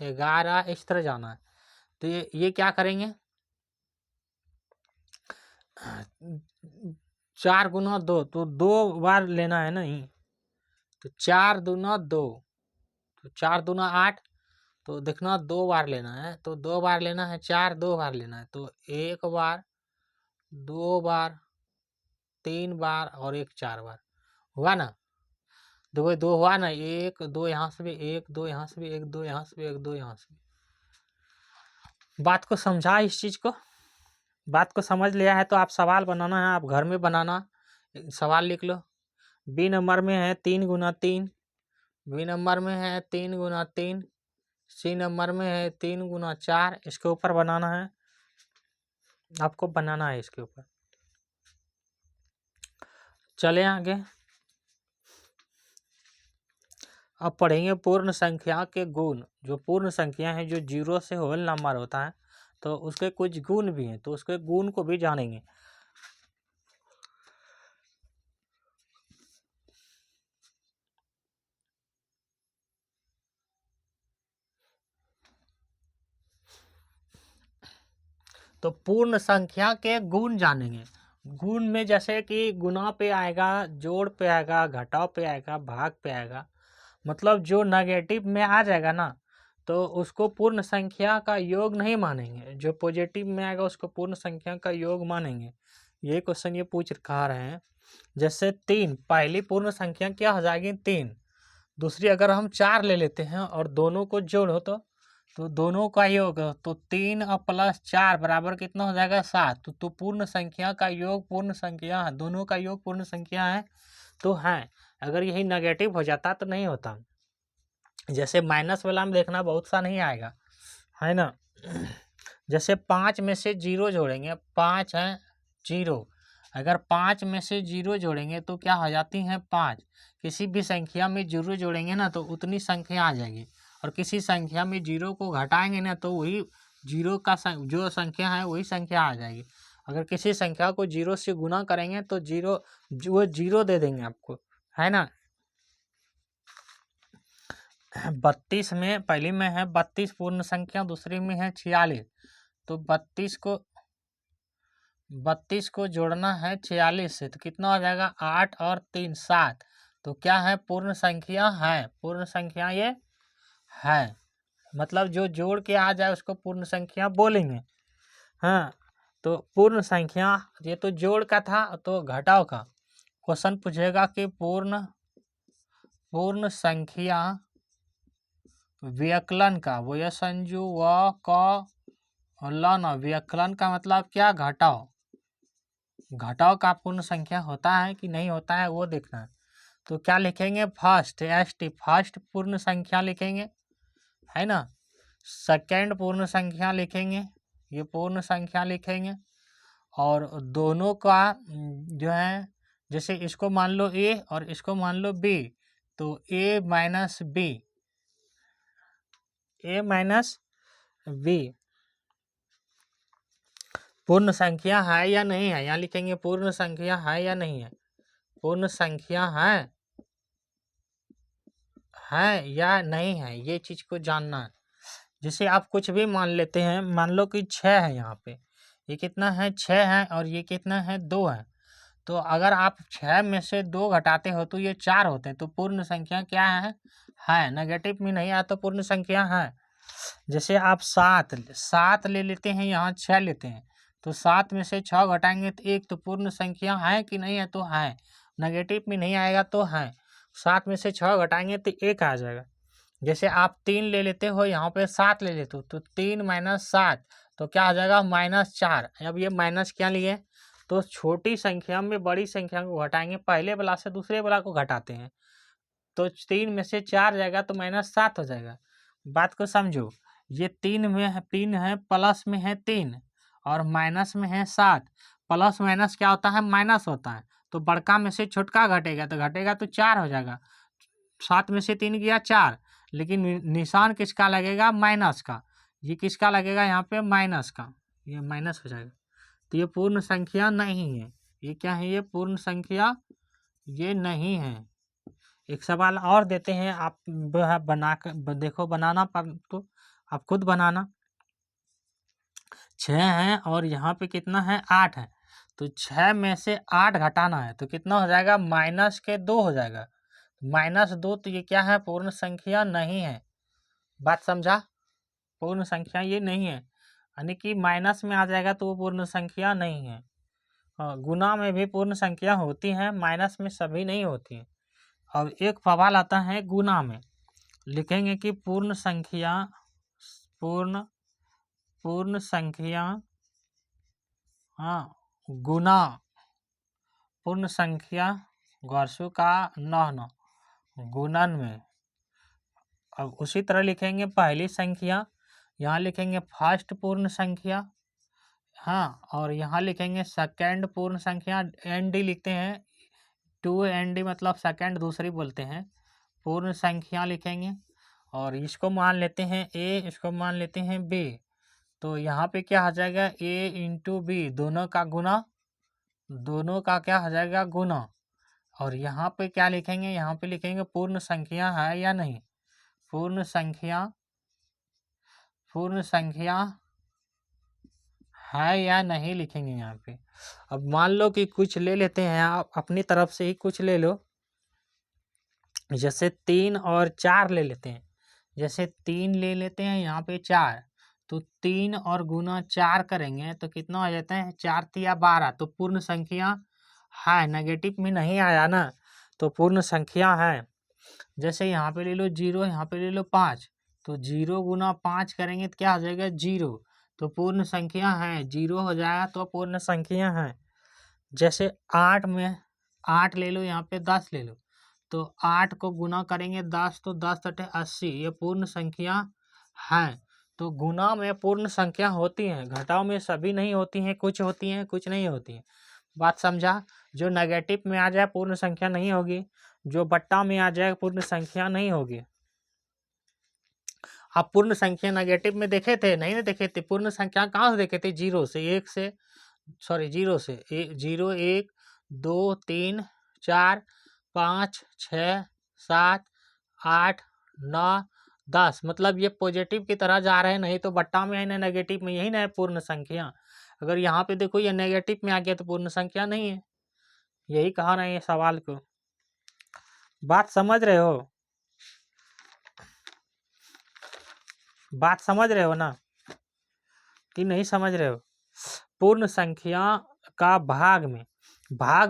11, इस तरह जाना है। तो ये क्या करेंगे, 4 गुना 2, तो 2 बार लेना है नहीं, तो 4 दूना 2, तो 4 दूना 8, तो देखना 2 बार लेना है, तो 2 बार लेना है, 4 2 बार लेना है, तो 1 बार 2 बार 3 बार और 1 4 बार हुआ ना, देखो 2 हुआ ना, 1 2 यहाँ से भी, 1 2 यहाँ से भी, 1 2 यहाँ से भी, 1 2 यहाँ से भी। बात को समझा, इस चीज को, बात को समझ लिया है, तो आप सवाल बनाना है, आप घर में बनाना, सवाल लिख लो। बी नंबर में है 3 गुना 3, बी नंबर में है 3 गुना 3, सी नंबर में है 3 गुना 4, इसके ऊपर बनाना है, आपको बनाना है इसके ऊपर। चले आगे, अब पढ़ेंगे पूर्ण संख्या के गुण। जो पूर्ण संख्या है, जो 0 से होल नंबर होता है, तो उसके कुछ गुण भी हैं, तो उसके गुण को भी जानेंगे। तो पूर्ण संख्या के गुण जानेंगे, गुण में जैसे कि गुना पे आएगा, जोड़ पे आएगा, घटाव पे आएगा, भाग पे आएगा, मतलब जो नेगेटिव में आ जाएगा ना तो उसको पूर्ण संख्या का योग नहीं मानेंगे, जो पॉजिटिव में आएगा उसको पूर्ण संख्या का योग मानेंगे। ये क्वेश्चन ये पूछ रखा है। जैसे 3, पहली पूर्ण संख्या क्या हो जाएगी 3, दूसरी अगर हम 4 ले लेते हैं और दोनों को जोड़ो तो दोनों का योग तो 3 और प्लस 4 बराबर कितना हो जाएगा 7। तो पूर्ण संख्या का योग पूर्ण संख्या है, दोनों का योग पूर्ण संख्या है तो है। अगर यही नेगेटिव हो जाता तो नहीं होता। जैसे माइनस वाला में देखना बहुत सा नहीं आएगा, है ना। जैसे 5 में से 0 जोड़ेंगे, 5 है 0, अगर 5 में से 0 जोड़ेंगे तो क्या हो जाती हैं 5। किसी भी संख्या में 0 जोड़ेंगे ना तो उतनी संख्या आ जाएगी, और किसी संख्या में 0 को घटाएंगे ना तो वही 0 का जो संख्या है वही संख्या आ जाएगी। अगर किसी संख्या को 0 से गुना करेंगे तो वो 0 दे देंगे आपको, है ना। 32 में पहली में है 32 पूर्ण संख्या, दूसरी में है 46, तो 32 को जोड़ना है 46 से तो कितना हो जाएगा 8 और 3 7। तो क्या है पूर्ण संख्या है, पूर्ण संख्या ये है, मतलब जो जोड़ के आ जाए उसको पूर्ण संख्या बोलेंगे। हाँ, तो पूर्ण संख्या ये तो जोड़ का था, तो घटाव का क्वेश्चन पूछेगा कि पूर्ण संख्या व्यकलन का, वो संजू व क लन, व्यकलन का मतलब क्या, घटाव। घटाव का पूर्ण संख्या होता है कि नहीं होता है वो देखना है। तो क्या लिखेंगे फर्स्ट फर्स्ट पूर्ण संख्या लिखेंगे, है ना। सेकेंड पूर्ण संख्या लिखेंगे, ये पूर्ण संख्या लिखेंगे। और दोनों का जो है, जैसे इसको मान लो ए और इसको मान लो बी, तो ए माइनस बी पूर्ण संख्या है या नहीं है, यहाँ लिखेंगे पूर्ण संख्या है या नहीं है, पूर्ण संख्या है या नहीं है, ये चीज को जानना है। जैसे आप कुछ भी मान लेते हैं, मान लो कि 6 है, यहाँ पे ये कितना है 6 है और ये कितना है 2 है। तो अगर आप 6 में से 2 घटाते हो तो ये 4 होते हैं, तो पूर्ण संख्या क्या है नेगेटिव में नहीं आया तो पूर्ण संख्या है। जैसे आप 7 ले लेते हैं, यहाँ 6 लेते हैं, तो 7 में से 6 घटाएंगे तो 1, तो पूर्ण संख्या है कि नहीं है, तो है, नेगेटिव में नहीं आएगा तो है। 7 में से 6 घटाएंगे तो 1 आ जाएगा। जैसे आप 3 ले लेते हो, यहाँ पे 7 ले लेते हो, तो 3 माइनस 7 तो क्या आ जाएगा -4। अब ये माइनस क्या लिए, तो छोटी संख्या में बड़ी संख्या को घटाएंगे, पहले वाला से दूसरे वाला को घटाते हैं, तो 3 में से 4 जाएगा तो -7 हो जाएगा। बात को समझो, ये 3 है प्लस में है 3 और माइनस में है 7। प्लस माइनस क्या होता है, माइनस होता है, तो बड़का में से छोटका घटेगा तो 4 हो जाएगा। 7 में से 3 गया 4, लेकिन निशान किसका लगेगा, माइनस का। ये किसका लगेगा यहाँ पे, माइनस का, ये माइनस हो जाएगा। तो ये पूर्ण संख्या नहीं है, ये क्या है, ये पूर्ण संख्या ये नहीं है। एक सवाल और देते हैं, आप बना कर देखो, बनाना पर तो आप खुद बनाना। 6 है और यहाँ पे कितना है 8 है, तो 6 में से 8 घटाना है तो कितना हो जाएगा, -2 हो जाएगा। -2 तो ये क्या है, पूर्ण संख्या नहीं है। बात समझा, पूर्ण संख्या ये नहीं है, यानी कि माइनस में आ जाएगा तो वो पूर्ण संख्या नहीं है। गुना में भी पूर्ण संख्या होती है, माइनस में सभी नहीं होती है। अब एक सवाल आता है गुना में, लिखेंगे कि पूर्ण पूर्ण संख्या गुना पूर्ण संख्या वर्षों का 9 गुणन में। अब उसी तरह लिखेंगे पहली संख्या, यहाँ लिखेंगे फर्स्ट पूर्ण संख्या, और यहाँ लिखेंगे सेकेंड पूर्ण संख्या, एन डी लिखते हैं, 2 ND मतलब सेकेंड दूसरी बोलते हैं, पूर्ण संख्या लिखेंगे। और इसको मान लेते हैं ए, इसको मान लेते हैं बी, तो यहाँ पे क्या हो जाएगा, ए इंटू बी, दोनों का गुना, दोनों का क्या हो जाएगा गुना। और यहाँ पे क्या लिखेंगे, यहाँ पे लिखेंगे पूर्ण संख्या है या नहीं, पूर्ण संख्या है या नहीं लिखेंगे यहाँ पे। अब मान लो कि कुछ ले लेते हैं, आप अपनी तरफ से ही कुछ ले लो, जैसे 3 और 4 ले लेते हैं। जैसे 3 ले लेते हैं, यहाँ पे 4, तो 3 और गुना 4 करेंगे तो कितना हो जाता है, 4 तिया 12, तो पूर्ण संख्या है, नेगेटिव में नहीं आया ना, तो पूर्ण संख्या है। जैसे यहाँ पे ले लो 0, यहाँ पे ले लो 5, तो 0 गुना 5 करेंगे तो क्या हो जाएगा, 0, तो पूर्ण संख्या है, 0 हो जाएगा तो पूर्ण संख्या है। जैसे 8 में 8 ले लो, यहाँ पे 10 ले लो, तो 8 को गुना करेंगे 10, तो 10 अठे 80, ये पूर्ण संख्या है। तो गुना में पूर्ण संख्या होती है, घटाव में सभी नहीं होती हैं, कुछ होती हैं कुछ नहीं होती हैं। बात समझा। जो नेगेटिव में आ जाए पूर्ण संख्या नहीं होगी, जो बट्टा में आ जाए पूर्ण संख्या नहीं होगी। आप पूर्ण संख्या नेगेटिव में देखे थे, नहीं ना देखे थे। पूर्ण संख्या कहाँ से देखे थे, 0 से 1 से, सॉरी 0 से 0 1 2 3 4 5 6 7 8 9 10, मतलब ये पॉजिटिव की तरह जा रहे हैं, नहीं तो बट्टा में है ना नेगेटिव में, यही ना है पूर्ण संख्या। अगर यहाँ पे देखो ये नेगेटिव में आ गया तो पूर्ण संख्या नहीं है, यही कहा रहे हैं सवाल को। बात समझ रहे हो, बात समझ रहे हो ना कि नहीं समझ रहे हो। पूर्ण संख्या का भाग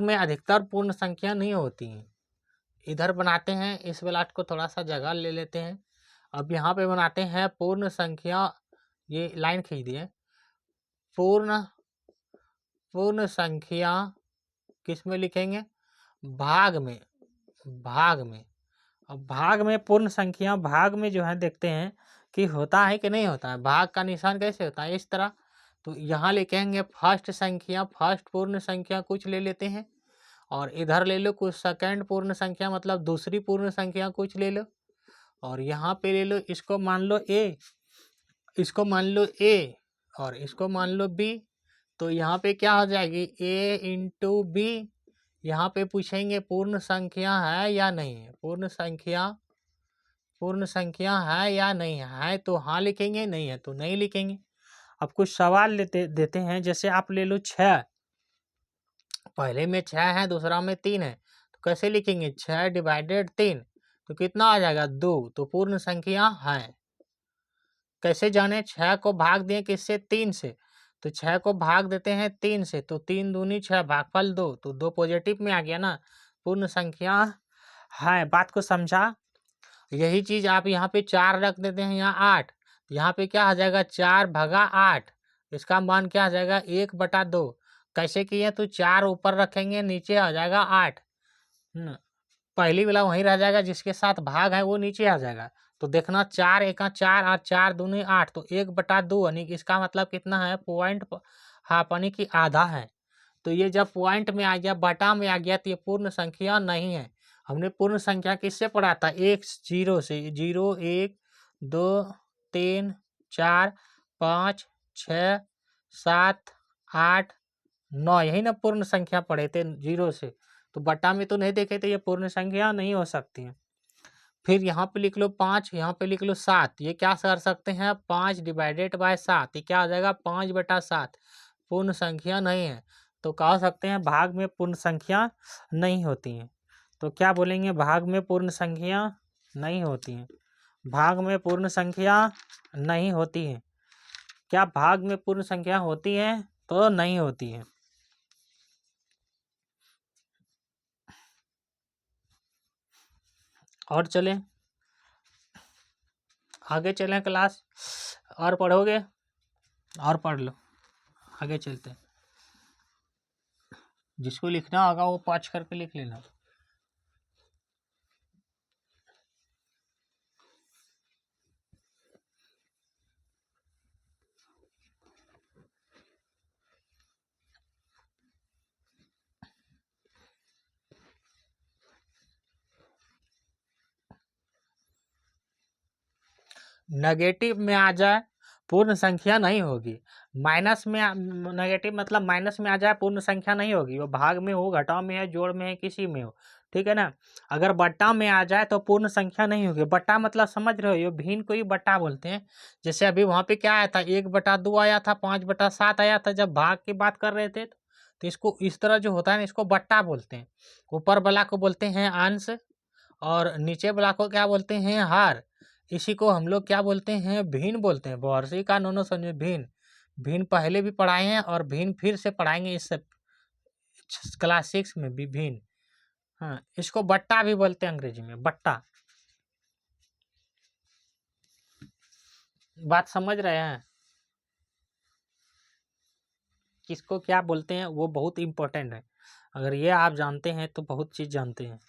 में अधिकतर पूर्ण संख्या नहीं होती है। इधर बनाते हैं, इस ब्लाट को थोड़ा सा जगह ले लेते हैं। अब यहाँ पे बनाते हैं पूर्ण संख्या, ये लाइन खींच दिए, पूर्ण संख्या किस में लिखेंगे, भाग में। अब भाग में पूर्ण संख्या, भाग में जो है देखते हैं कि होता है कि नहीं होता है। भाग का निशान कैसे होता है, इस तरह। तो यहाँ लिखेंगे फर्स्ट संख्या, फर्स्ट पूर्ण संख्या कुछ ले लेते हैं, और इधर ले लो कुछ सेकंड पूर्ण संख्या, मतलब दूसरी पूर्ण संख्या कुछ ले लो, और यहाँ पे ले लो, इसको मान लो ए, इसको मान लो ए, और इसको मान लो बी। तो यहाँ पे क्या हो जाएगी, ए इंटू बी। यहाँ पे पूछेंगे पूर्ण संख्या है या नहीं है, पूर्ण संख्या है या नहीं है, तो हाँ लिखेंगे, नहीं है तो नहीं लिखेंगे। अब कुछ सवाल देते हैं, जैसे आप ले लो 6, पहले में 6 है, दूसरा में 3 है, तो कैसे लिखेंगे, 6 डिवाइडेड 3, तो कितना आ जाएगा, 2, तो पूर्ण संख्या है। कैसे जाने, 6 को भाग दें किससे, 3 से, तो 6 को भाग देते हैं 3 से, तो 3 दूनी 6, भागफल 2, तो 2 पॉजिटिव में आ गया ना, पूर्ण संख्या है। बात को समझा। यही चीज आप यहाँ पे 4 रख देते हैं, यहाँ 8, यहाँ पे क्या आ जाएगा, 4 भागा 8, इसका मान क्या आ जाएगा, 1/2। कैसे किए, तो 4 ऊपर रखेंगे, नीचे आ जाएगा 8, पहली वाला वहीं रह जाएगा, जिसके साथ भाग है वो नीचे आ जाएगा। तो देखना 4 एका 4 और 4 दूनी 8, तो 1/2, यानी कि इसका मतलब कितना है, पॉइंट हाफ, यानी कि आधा है। तो ये जब पॉइंट में आ गया, बटा में आ गया, तो ये पूर्ण संख्या नहीं है। हमने पूर्ण संख्या किससे पढ़ा था, 1 0 से, 0 1 2 3 4 5 6 7 8 9, यही ना पूर्ण संख्या पढ़े थे 0 से। तो बटा में तो नहीं देखे थे, ये पूर्ण संख्या नहीं हो सकती है। फिर यहाँ पे लिख लो 5, यहाँ पे लिख लो 7, ये क्या कर सकते हैं, 5 डिवाइडेड बाय 7, ये क्या आ जाएगा, 5/7, पूर्ण संख्या नहीं है। तो कह सकते हैं भाग में पूर्ण संख्या नहीं होती है। तो क्या बोलेंगे, भाग में पूर्ण संख्या नहीं होती है, भाग में पूर्ण संख्या नहीं होती है। क्या भाग में पूर्ण संख्या होती है, तो नहीं होती है। और चलें आगे, चलें क्लास, और पढ़ोगे, और पढ़ लो, आगे चलते हैं। जिसको लिखना होगा वो पॉज करके लिख लेना। नेगेटिव में आ जाए पूर्ण संख्या नहीं होगी, माइनस में नेगेटिव मतलब माइनस में आ जाए पूर्ण संख्या नहीं होगी, वो भाग में हो, घटाव में है, जोड़ में है, किसी में हो, ठीक है ना। अगर बट्टा में आ जाए तो पूर्ण संख्या नहीं होगी। बट्टा मतलब समझ रहे हो, ये भिन्न को ही बट्टा बोलते हैं। जैसे अभी वहां पे क्या आया था, 1/2 आया था, 5/7 आया था जब भाग की बात कर रहे थे। तो इसको इस तरह जो होता है ना, इसको बट्टा बोलते हैं। ऊपर वाला को बोलते हैं अंश और नीचे वाला को क्या बोलते हैं, हार। इसी को हम लोग क्या बोलते हैं, भिन्न बोलते हैं। वार्षिक का नोनो समझे भिन्न। भिन्न पहले भी पढ़ाए हैं और भिन्न फिर से पढ़ाएंगे इस क्लास 6 में भी भिन्न। हाँ, इसको बट्टा भी बोलते हैं अंग्रेजी में, बट्टा। बात समझ रहे हैं, किसको क्या बोलते हैं वो बहुत इंपॉर्टेंट है। अगर ये आप जानते हैं तो बहुत चीज जानते हैं।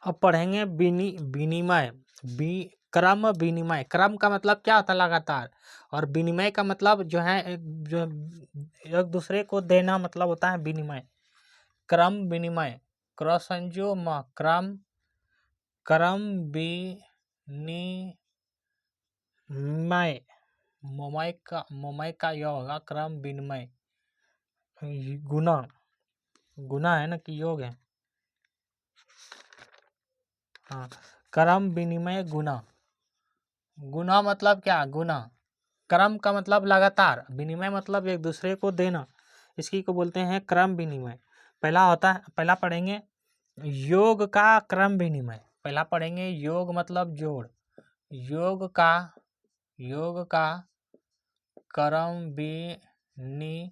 अब पढ़ेंगे विनिमय। क्रम विनिमय। क्रम का मतलब क्या होता है, लगातार। और विनिमय का मतलब जो है जो एक दूसरे को देना, मतलब होता है विनिमय। क्रम विनिमय, क्रसंजो म क्रम, क्रम विनिमय। मोमय का यह होगा क्रम विनिमय। गुना, गुना है ना कि योग है। हाँ, क्रम विनिमय गुना। गुना मतलब क्या, गुना। क्रम का मतलब लगातार, विनिमय मतलब एक दूसरे को देना, इसकी को बोलते हैं क्रम विनिमय। पहला होता है, पहला पढ़ेंगे योग का क्रम विनिमय। पहला पढ़ेंगे योग मतलब जोड़। योग का क्रम विनिमय।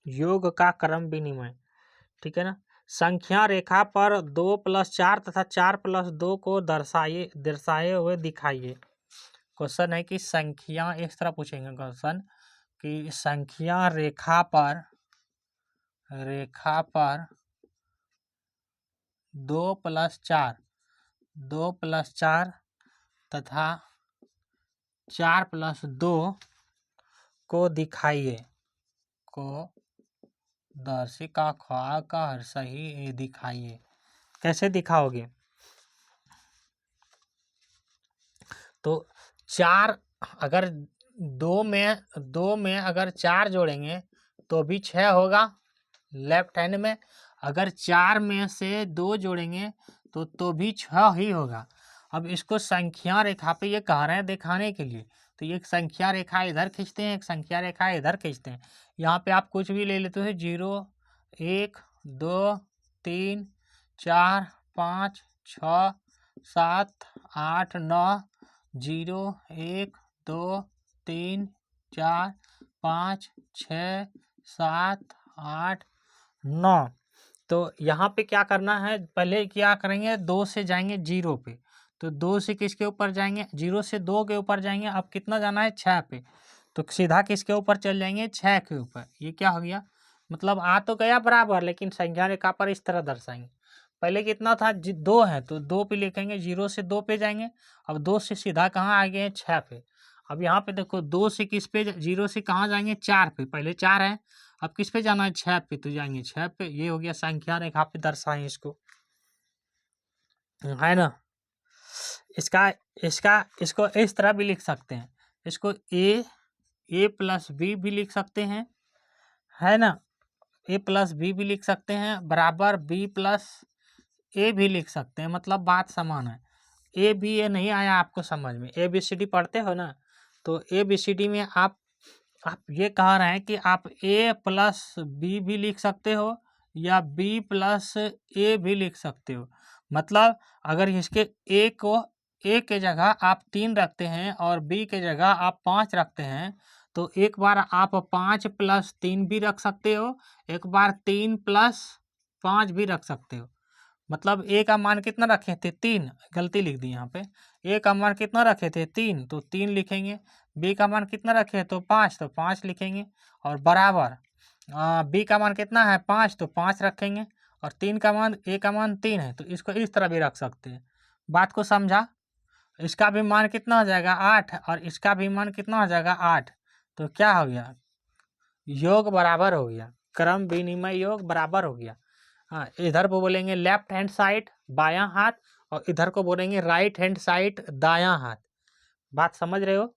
योग का क्रम विनिमय, ठीक है ना। संख्या रेखा पर 2+4 तथा 4+2 को दर्शाए हुए दिखाइए। क्वेश्चन है कि संख्या, इस तरह पूछेंगे क्वेश्चन कि संख्या रेखा पर 2+4 तथा 4+2 को दिखाइए। को दर्शिका ख्वा का सही दिखाइए। कैसे दिखाओगे, तो 4 अगर 2 में अगर 4 जोड़ेंगे तो भी 6 होगा लेफ्ट हैंड में। अगर 4 में से 2 जोड़ेंगे तो भी 6 ही होगा। अब इसको संख्या रेखा पे ये कह रहे हैं दिखाने के लिए, तो ये एक संख्या रेखा इधर खींचते हैं, एक संख्या रेखा इधर खींचते हैं। यहाँ पे आप कुछ भी ले लेते हो, 0 1 2 3 4 5 6 7 8 9, 0 1 2 3 4 5 6 7 8 9। तो यहाँ पे क्या करना है, पहले क्या करेंगे, 2 से जाएंगे 0 पे, तो 2 से किसके ऊपर जाएंगे, 0 से 2 के ऊपर जाएंगे। अब कितना जाना है, 6 पे, तो सीधा किसके ऊपर चल जाएंगे, 6 के ऊपर। ये क्या हो गया, मतलब आ तो गया बराबर, लेकिन संख्या रेखा पर इस तरह दर्शाएंगे। पहले कितना था, 2 है तो 2 पे लिखेंगे, 0 से 2 पे जाएंगे। अब 2 से सीधा कहाँ आ गए हैं, 6 पे। अब यहाँ पे देखो 2 से किस पे, 0 से कहाँ जाएंगे, 4 पे, पहले 4 है। अब किस पे जाना है, 6 पे, तो जाएंगे 6 पे। ये हो गया संख्या रेखा पे दर्शाएं इसको, है ना। इसका इसका इसको इस तरह भी लिख सकते हैं, इसको ए प्लस बी भी लिख सकते हैं, है ना। ए प्लस बी भी लिख सकते हैं, बराबर बी प्लस ए भी लिख सकते हैं, मतलब बात समान है। ए बी ए नहीं आया आपको समझ में, ए बी सी डी पढ़ते हो ना, तो ए बी सी डी में आप ये कह रहे हैं कि आप ए प्लस बी भी लिख सकते हो या बी प्लस ए भी लिख सकते हो। मतलब अगर इसके ए के जगह आप 3 रखते हैं और बी के जगह आप 5 रखते हैं, तो एक बार आप 5 प्लस 3 भी रख सकते हो, एक बार 3 प्लस 5 भी रख सकते हो। मतलब ए का मान कितना रखे थे, 3, गलती लिख दी यहाँ पे। ए का मान कितना रखे थे, 3, तो 3 लिखेंगे। बी का मान कितना रखे तो 5, तो 5 लिखेंगे। और बराबर बी का मान कितना है, 5, तो 5 रखेंगे। और 3 का मान, ए का मान 3 है, तो इसको इस तरह भी रख सकते हैं। बात को समझा। इसका भी मान कितना हो जाएगा, 8, और इसका भी मान कितना हो जाएगा, 8। तो क्या हो गया, योग बराबर हो गया, क्रम विनिमय योग बराबर हो गया। हाँ, इधर को बोलेंगे लेफ्ट हैंड साइड बायां हाथ, और इधर को बोलेंगे राइट हैंड साइड दायां हाथ। बात समझ रहे हो,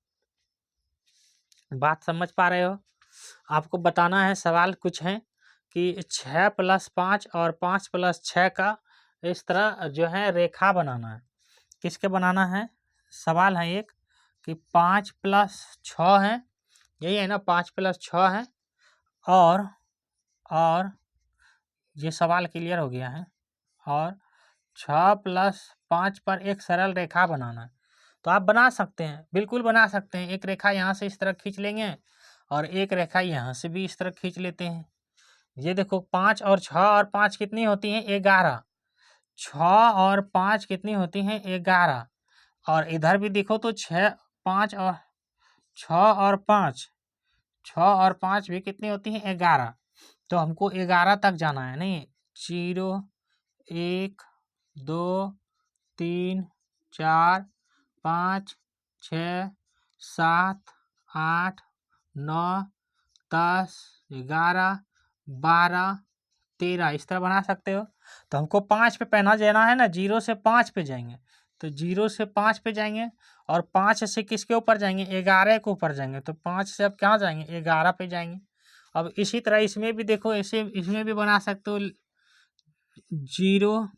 बात समझ पा रहे हो। आपको बताना है, सवाल कुछ है कि 6 प्लस 5 और 5 प्लस 6 का इस तरह जो है रेखा बनाना है। किसके बनाना है, सवाल है एक कि 5 प्लस 6 है, यही है ना, 5 प्लस 6 है। और ये सवाल क्लियर हो गया है। और 6 प्लस 5 पर एक सरल रेखा बनाना है। तो आप बना सकते हैं, बिल्कुल बना सकते हैं। एक रेखा यहाँ से इस तरह खींच लेंगे और एक रेखा यहाँ से भी इस तरह खींच लेते हैं। ये देखो 5 और 6 और 5 कितनी होती हैं, 11। 6 और 5 कितनी होती हैं, 11। और इधर भी देखो तो 6 5 और 6 और 5, 6 और 5 भी कितनी होती हैं, 11। तो हमको 11 तक जाना है, नहीं 0 1 2 3 4 5 6 7 8 9 10 11 12 13 इस तरह बना सकते हो। तो हमको 5 पे पहना जाना है ना, 0 से 5 पे जाएंगे, तो 0 से 5 पे जाएंगे। और 5 से किसके ऊपर जाएंगे, 11 के ऊपर जाएंगे। तो 5 से अब कहाँ जाएंगे, 11 पे जाएंगे। अब इसी तरह इसमें भी देखो, ऐसे इसमें भी बना सकते हो, 0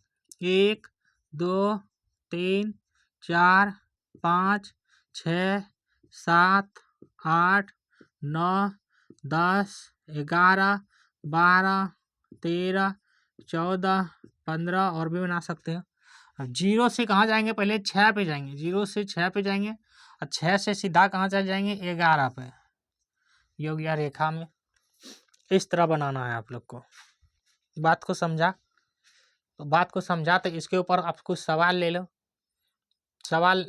1 2 3 4 5 6 7 8 9 10 11 12 13 14 15 और भी बना सकते हो। अब 0 से कहाँ जाएंगे, पहले 6 पे जाएंगे, 0 से 6 पे जाएंगे, और 6 से सीधा कहाँ चल जाएंगे, 11 पे। ये हो गया रेखा में। इस तरह बनाना है आप लोग को। बात को समझा, तो बात को समझा तो इसके ऊपर आप कुछ सवाल ले लो। सवाल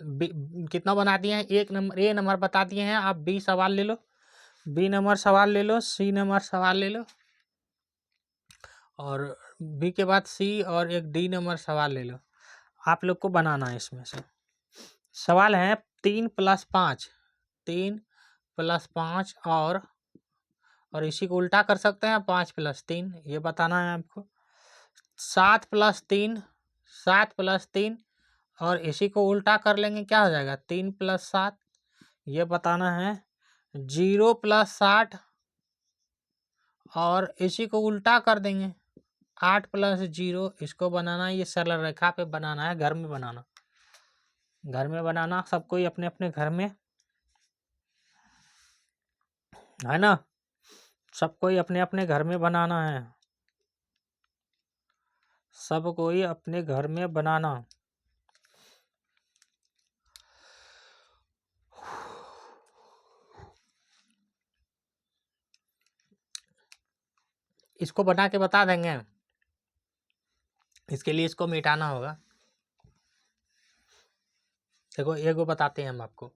कितना बना दिए हैं, एक नंबर ए नंबर बता दिए हैं, आप बी सवाल ले लो, बी नंबर सवाल ले लो, सी नंबर सवाल ले लो, और बी के बाद सी और एक डी नंबर सवाल ले लो। आप लोग को बनाना है इसमें से। सवाल है 3 प्लस 5, 3 प्लस 5 और इसी को उल्टा कर सकते हैं, 5 प्लस 3, ये बताना है आपको। 7 प्लस 3, 7 प्लस 3, और इसी को उल्टा कर लेंगे, क्या हो जाएगा, 3 प्लस 7, ये बताना है। 0 प्लस 60, और इसी को उल्टा कर देंगे, 8 प्लस 0, इसको बनाना है। ये सरल रेखा पे बनाना है, घर में बनाना, घर में बनाना, सबको ही अपने अपने घर में, है ना, सबको ही अपने अपने घर में बनाना है, सबको ही अपने घर में बनाना। इसको बना के बता देंगे, इसके लिए इसको मिटाना होगा। देखो एक वो बताते हैं हम आपको,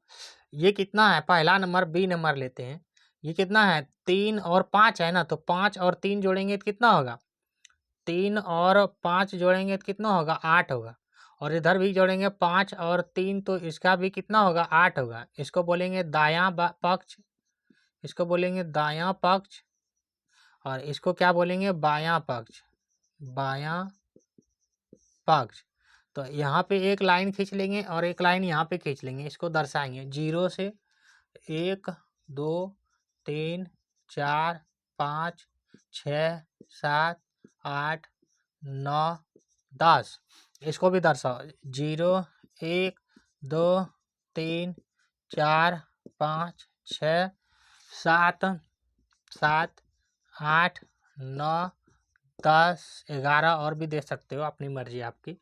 ये कितना है, पहला नंबर बी नंबर लेते हैं, ये कितना है, 3 और 5 है ना, तो 5 और 3 जोड़ेंगे तो कितना होगा, 3 और 5 जोड़ेंगे तो कितना होगा, 8 होगा। और इधर भी जोड़ेंगे 5 और 3, तो इसका भी कितना होगा, 8 होगा। इसको बोलेंगे दायां पक्ष, इसको बोलेंगे दायां पक्ष, और इसको क्या बोलेंगे, बायां पक्ष, बायां पक्ष। तो यहाँ पे एक लाइन खींच लेंगे और एक लाइन यहाँ पे खींच लेंगे, इसको दर्शाएंगे 0 से 1 2 3 4 5 6 7 8 9 10। इसको भी दर्शाओ 0 1 2 3 4 5 6 7 7 8 9 10 11 और भी दे सकते हो, अपनी मर्जी आपकी।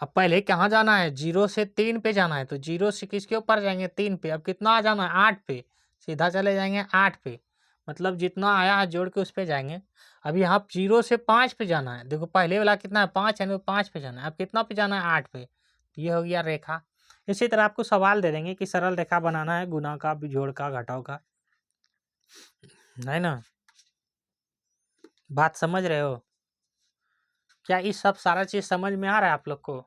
अब पहले कहाँ जाना है, 0 से 3 पे जाना है, तो 0 से किसके ऊपर जाएंगे, 3 पे। अब कितना आ जाना है, 8 पे, सीधा चले जाएंगे 8 पे, मतलब जितना आया है जोड़ के उस पे जाएंगे। अब यहाँ 0 से 5 पे जाना है, देखो पहले वाला कितना है 5 है, 5 पे जाना है। अब कितना पे जाना है, 8 पे। तो ये हो गया रेखा। इसी तरह आपको सवाल दे देंगे कि सरल रेखा बनाना है, गुणा का, जोड़ का, घटाव का, है ना। बात समझ रहे हो क्या, इस सब सारा चीज समझ में आ रहा है आप लोग को,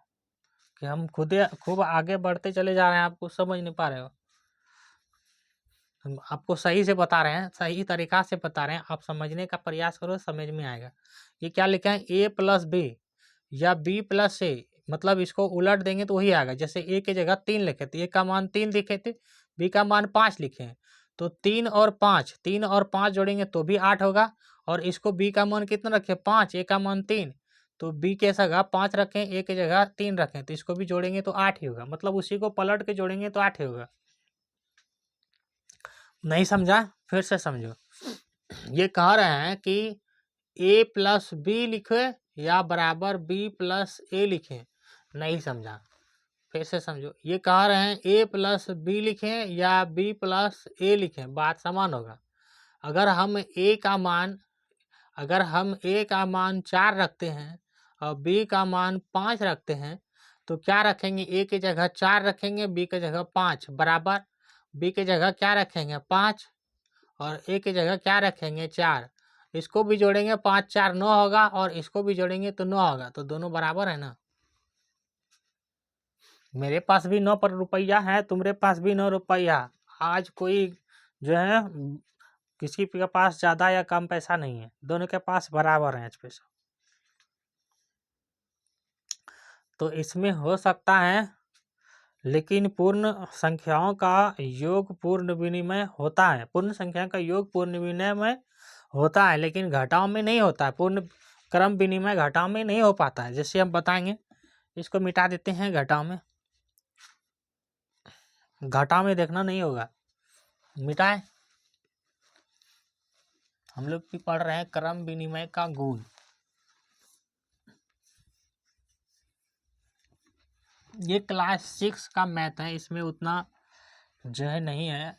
कि हम खुद खूब आगे बढ़ते चले जा रहे हैं, आपको समझ नहीं पा रहे हो। हम आपको सही से बता रहे हैं, सही तरीका से बता रहे हैं, आप समझने का प्रयास करो, समझ में आएगा। ये क्या लिखा है, a प्लस बी या b प्लस ए, मतलब इसको उलट देंगे तो वही आएगा। जैसे a की जगह 3 लिखे थे, a का मान 3 लिखे थे, b का मान 5 लिखे हैं, तो 3 और 5 जोड़ेंगे तो भी 8 होगा। और इसको b का मान कितना रखे, 5, a का मान 3, तो b के जगह 5 रखें, a की जगह 3 रखें, तो इसको भी जोड़ेंगे तो 8 ही होगा, मतलब उसी को पलट के जोड़ेंगे तो 8 ही होगा। नहीं समझा, फिर से समझो। ये कह रहे हैं कि a प्लस बी लिखे या बराबर b प्लस ए लिखे, नहीं समझा, फिर से समझो। ये कह रहे हैं a प्लस बी लिखें या b प्लस ए लिखें, बात समान होगा। अगर हम a का मान 4 रखते हैं और b का मान 5 रखते हैं, तो क्या रखेंगे, a की जगह 4 रखेंगे, b की जगह 5, बराबर b की जगह क्या रखेंगे, 5, और a की जगह क्या रखेंगे, 4। इसको भी जोड़ेंगे, 5 4 9 होगा, और इसको भी जोड़ेंगे तो 9 होगा, तो दोनों बराबर है ना। मेरे पास भी 9 पर रुपया है, तुम्हारे पास भी 9 रुपया। आज कोई जो है किसी के पास ज़्यादा या कम पैसा नहीं है, दोनों के पास बराबर है आज पैसा। तो इसमें हो सकता है, लेकिन पूर्ण संख्याओं का योग पूर्ण विनिमय होता है, पूर्ण संख्या का योग पूर्ण विनिमय होता है, लेकिन घटाव में नहीं होता है। पूर्ण क्रम विनिमय घटाव में नहीं हो पाता है, जैसे हम बताएंगे। इसको मिटा देते हैं, घटाव में देखना नहीं होगा, मिटाए। हम लोग भी पढ़ रहे हैं क्रम विनिमय का गुण। ये क्लास 6 का मैथ है, इसमें उतना जो है नहीं है,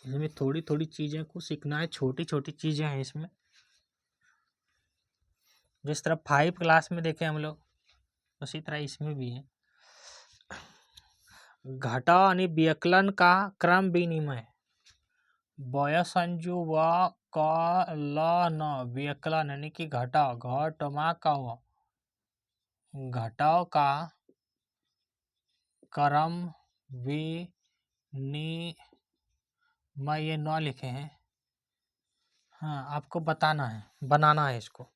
इसमें थोड़ी थोड़ी चीज़ें को सीखना है, छोटी छोटी चीज़ें हैं इसमें। जिस तरह 5 क्लास में देखे हम लोग, उसी तरह इसमें भी है। घटाव यानी व्यकलन का क्रम विनिमय, बय संजू व क ल न, व्यकलन यानी कि घटाव, घटमा का व, घटाव का क्रम विनिमय, ये 9 लिखे हैं। हाँ, आपको बताना है, बनाना है इसको।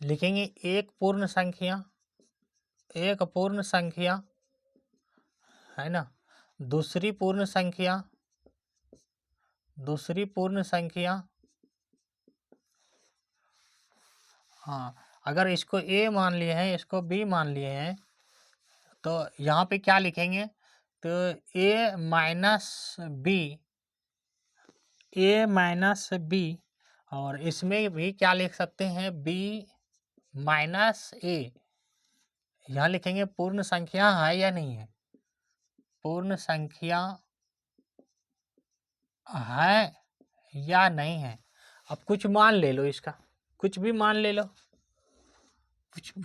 लिखेंगे एक पूर्ण संख्या है ना, दूसरी पूर्ण संख्या, हाँ, अगर इसको a मान लिए हैं, इसको b मान लिए हैं, तो यहाँ पे क्या लिखेंगे, तो a माइनस बी, और इसमें भी क्या लिख सकते हैं, b माइनस ए। यहाँ लिखेंगे पूर्ण संख्या है या नहीं है, पूर्ण संख्या है या नहीं है। अब कुछ मान ले लो, इसका कुछ भी मान ले लो,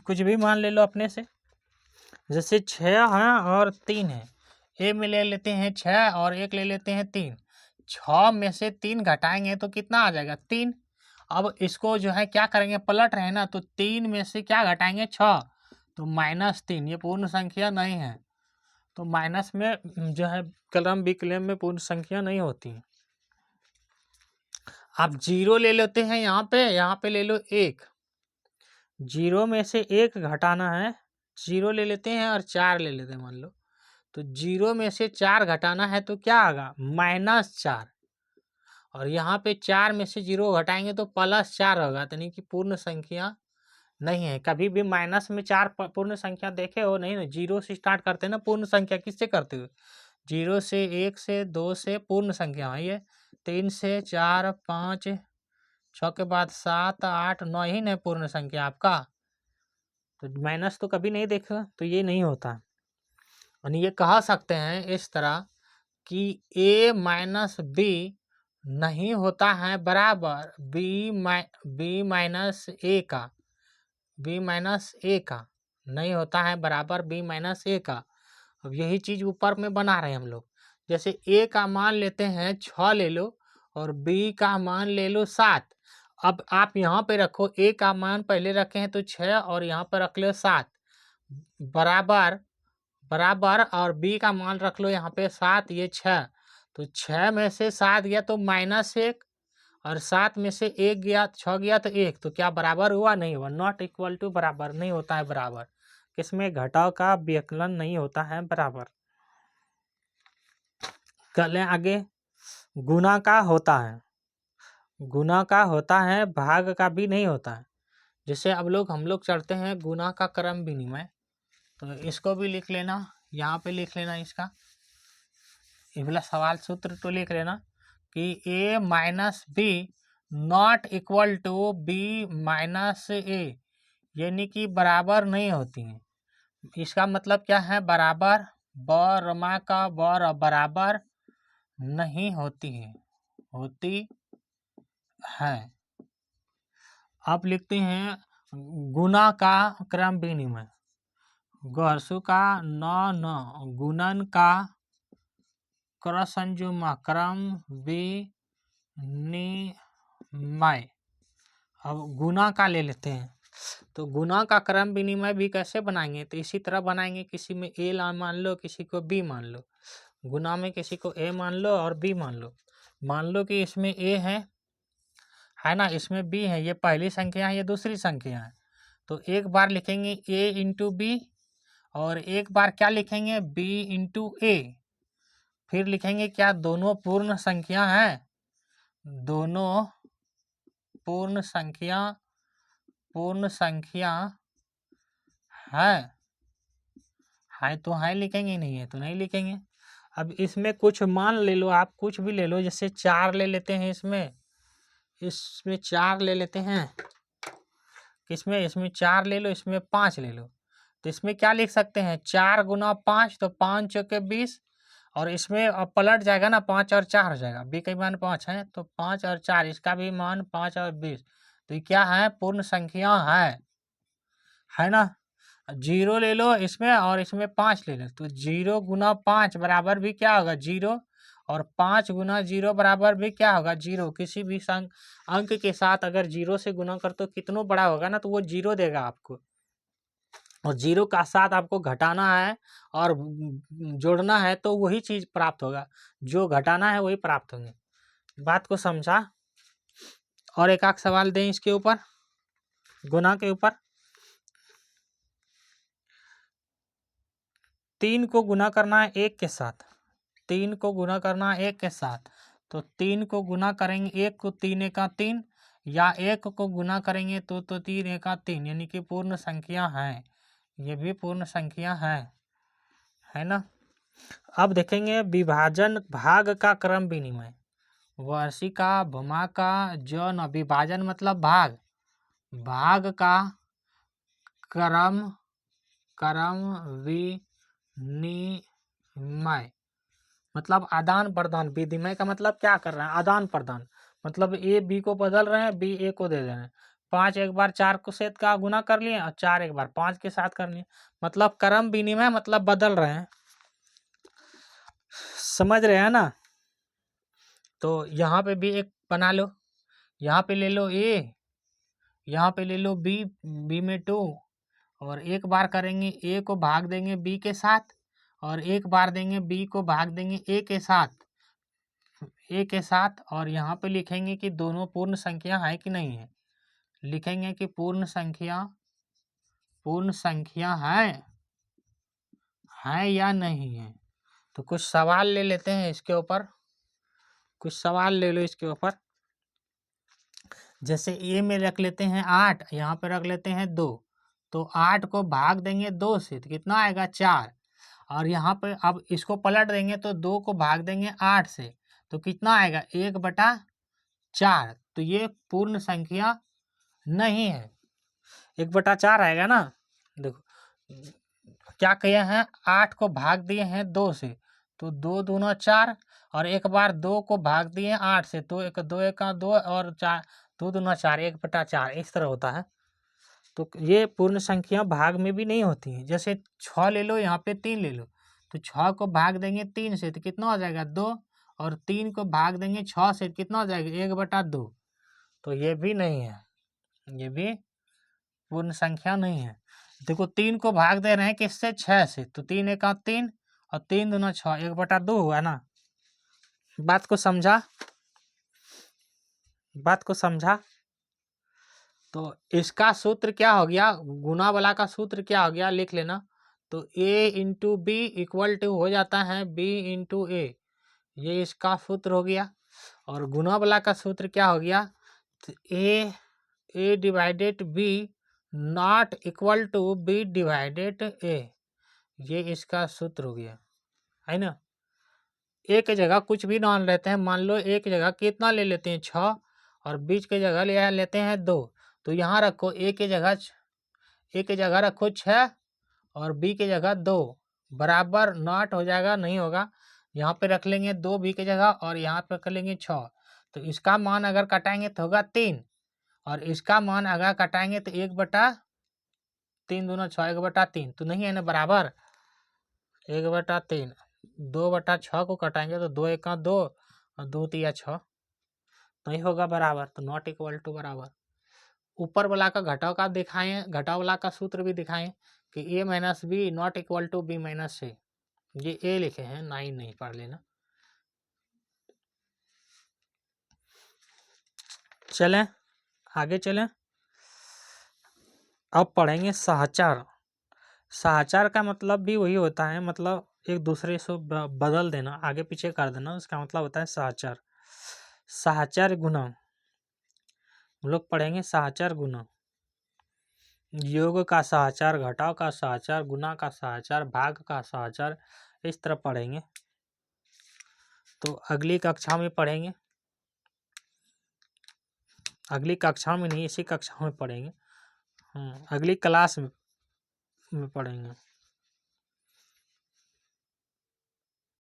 कुछ भी मान ले लो अपने से। जैसे 6 है और 3 है, ए में ले लेते हैं 6 और एक ले लेते हैं 3। 6 में से 3 घटाएंगे तो कितना आ जाएगा? 3। अब इसको जो है क्या करेंगे, पलट रहे हैं ना, तो 3 में से क्या घटाएंगे? 6, तो -3। ये पूर्ण संख्या नहीं है, तो माइनस में जो है कलम विकलम में पूर्ण संख्या नहीं होती। आप 0 ले लेते हैं, यहाँ पे ले लो 1। 0 में से 1 घटाना है, 0 ले लेते हैं और 4 ले लेते हैं मान लो, तो 0 में से 4 घटाना है तो क्या आएगा? -4। और यहाँ पे 4 में से 0 घटाएंगे तो +4 होगा, यानी कि पूर्ण संख्या नहीं है। कभी भी माइनस में 4 पूर्ण संख्या देखे हो? नहीं ना, 0 से स्टार्ट करते हैं ना पूर्ण संख्या। किससे करते हो? 0 से 1 से 2 से पूर्ण संख्या है ये, 3 से 4 5 6 के बाद 7 8 9 ही नहीं पूर्ण संख्या आपका, तो माइनस तो कभी नहीं देखा, तो ये नहीं होता। और ये कह सकते हैं इस तरह कि a माइनस बी नहीं होता है बराबर बी माइनस ए का, बी माइनस ए का नहीं होता है बराबर बी माइनस ए का। अब यही चीज ऊपर में बना रहे हैं हम लोग। जैसे ए का मान लेते हैं 6 ले लो और बी का मान ले लो 7। अब आप यहाँ पे रखो, ए का मान पहले रखे हैं तो 6 और यहाँ पर रख लो 7 बराबर बराबर, और बी का मान रख लो यहाँ पे 7, ये 6। तो 6 में से 7 गया तो -1, और 7 में से 1 गया, 6 गया तो 1, तो क्या बराबर हुआ? नहीं हुआ। नॉट इक्वल टू बराबर नहीं होता है बराबर, किसमें? घटाव का व्यकलन नहीं होता है बराबर। चलें आगे। गुना का होता है, गुना का होता है, भाग का भी नहीं होता है। जैसे अब हम लोग चढ़ते हैं गुना का क्रम विनिमय, तो इसको भी लिख लेना, यहाँ पे लिख लेना इसका ये वाला सवाल सूत्र तो लिख लेना कि a minus B not equal to B minus A, यानी कि बराबर नहीं होती हैं। इसका मतलब क्या है? बराबर बरमा का बराबर नहीं होती है, होती है। अब लिखते हैं गुना का क्रम विनिमय, गहसु का न गुणन का क्रसंजुमा क्रम विनिमय। अब गुना का ले लेते हैं, तो गुना का क्रम विनिमय भी कैसे बनाएंगे? तो इसी तरह बनाएंगे, किसी में ए मान लो, किसी को बी मान लो। गुना में किसी को ए मान लो और बी मान लो। मान लो कि इसमें ए है ना, इसमें बी है, ये पहली संख्या है, ये दूसरी संख्या है। तो एक बार लिखेंगे ए इंटू बी और एक बार क्या लिखेंगे? बी इंटू ए। फिर लिखेंगे क्या? दोनों पूर्ण संख्या है, दोनों पूर्ण संख्या है तो है लिखेंगे, नहीं है तो नहीं लिखेंगे। अब इसमें कुछ मान ले लो, आप कुछ भी ले लो, जैसे 4 ले लेते हैं, इसमें 4 ले लेते हैं, किसमें? इसमें 4 ले लो, इसमें 5 ले लो। तो इसमें क्या लिख सकते हैं? 4 गुना 5, तो 5 चौके 20, और इसमें अब पलट जाएगा ना, 5 और 4 हो जाएगा, बी का मान 5 है तो 5 और 4, इसका भी मान 5 और 20, तो ये क्या है? पूर्ण संख्या है ना। 0 ले लो इसमें और इसमें 5 ले लो, तो 0 गुना 5 बराबर भी क्या होगा? 0, और 5 गुना 0 बराबर भी क्या होगा? 0। किसी भी अंक के साथ अगर 0 से गुना कर तो कितना बड़ा होगा ना, तो वो 0 देगा आपको, और 0 का साथ आपको घटाना है और जोड़ना है, तो वही चीज प्राप्त होगा, जो घटाना है वही प्राप्त होंगे। बात को समझा? और एक आख सवाल दें इसके ऊपर, गुना के ऊपर। 3 को गुना करना है 1 के साथ, 3 को गुना करना है 1 के साथ, तो 3 को गुना करेंगे 1 को 3 एका 3, या 1 को गुना करेंगे तो 3 एका 3, यानी कि पूर्ण संख्या है, ये भी पूर्ण संख्या है ना। अब देखेंगे विभाजन भाग का क्रम विनिमय, वर्षिका भूमा का जौन, विभाजन मतलब भाग का क्रम विनिमय मतलब आदान प्रदान, विनिमय का मतलब क्या कर रहे हैं, आदान प्रदान, मतलब ए बी को बदल रहे हैं, बी ए को दे रहे हैं। 5 एक बार 4 को से का गुना कर लिए और 4 एक बार 5 के साथ कर लिए, मतलब क्रम विनिमय मतलब बदल रहे हैं, समझ रहे हैं ना। तो यहाँ पे भी एक बना लो, यहाँ पे ले लो ए, यहाँ पे ले लो बी, बी में 2, और एक बार करेंगे ए को भाग देंगे बी के साथ, और एक बार देंगे बी को भाग देंगे ए के साथ, ए के साथ, और यहाँ पे लिखेंगे कि दोनों पूर्ण संख्या है कि नहीं है, लिखेंगे कि पूर्ण संख्या है या नहीं है। तो कुछ सवाल ले लेते हैं इसके ऊपर, कुछ सवाल ले लो इसके ऊपर। जैसे ए में रख लेते हैं 8, यहाँ पे रख लेते हैं 2, तो 8 को भाग देंगे 2 से तो कितना आएगा 4, और यहाँ पे अब इसको पलट देंगे तो 2 को भाग देंगे 8 से तो कितना आएगा 1/4। तो ये पूर्ण संख्या नहीं है, 1/4 आएगा ना। देखो क्या किए हैं, 8 को भाग दिए हैं 2 से तो 2 दूना 4, और एक बार 2 को भाग दिए 8 से तो 2 एक 2 और 4 2 दूना 4, 1/4 इस तरह होता है। तो ये पूर्ण संख्या भाग में भी नहीं होती है। जैसे 6 ले लो, यहाँ पे 3 ले लो, तो 6 को भाग देंगे 3 से तो कितना हो जाएगा 2, और 3 को भाग देंगे 6 से कितना हो जाएगा 1/2। तो ये भी नहीं है, ये भी पूर्ण संख्या नहीं है। देखो 3 को भाग दे रहे हैं किससे, 6 से, तो 3 एक 3 और 3 दूना 6, 1/2 हुआ ना। बात को समझा, बात को समझा। तो इसका सूत्र क्या हो गया, गुना वाला का सूत्र क्या हो गया, लिख लेना। तो a into b equal to हो जाता है b इंटू ए, ये इसका सूत्र हो गया। और गुना वाला का सूत्र क्या हो गया, तो a divided b not equal to b divided a, ये इसका सूत्र हो गया, है ना। ए की जगह कुछ भी मान लेते हैं, मान लो ए की जगह कितना ले लेते हैं 6, और बीच की जगह ले लेते हैं 2, तो यहाँ रखो ए की जगह रखो 6 और बी की जगह 2, बराबर नॉट हो जाएगा, नहीं होगा। यहाँ पे रख लेंगे 2 बी की जगह और यहाँ पे कर लेंगे 6, तो इसका मान अगर कटाएंगे तो होगा 3, और इसका मान अगर कटाएंगे तो 1/3 दूना 6, 1/3 तो नहीं है ना, बराबर 1/3। 2/6 को कटाएंगे तो 2 एक 2 और 2 तिया 6, नहीं होगा बराबर, तो नॉट इक्वल टू बराबर। ऊपर वाला का घटाव का दिखाएं, घटाव वाला का सूत्र भी दिखाएं कि a minus B not equal to B minus A, ये a लिखे हैं, 9 नहीं पढ़ लेना। चलें आगे चलें, अब पढ़ेंगे सहचर। सहचर का मतलब भी वही होता है, मतलब एक दूसरे से बदल देना, आगे पीछे कर देना, उसका मतलब होता है सहचर। सहचर गुना हम लोग पढ़ेंगे, सहचर गुना, योग का सहचर, घटाव का सहचर, गुना का सहचर, भाग का सहचर, इस तरह पढ़ेंगे। तो अगली कक्षा में पढ़ेंगे, अगली कक्षा में नहीं, इसी कक्षा में पढ़ेंगे, अगली क्लास में पढ़ेंगे।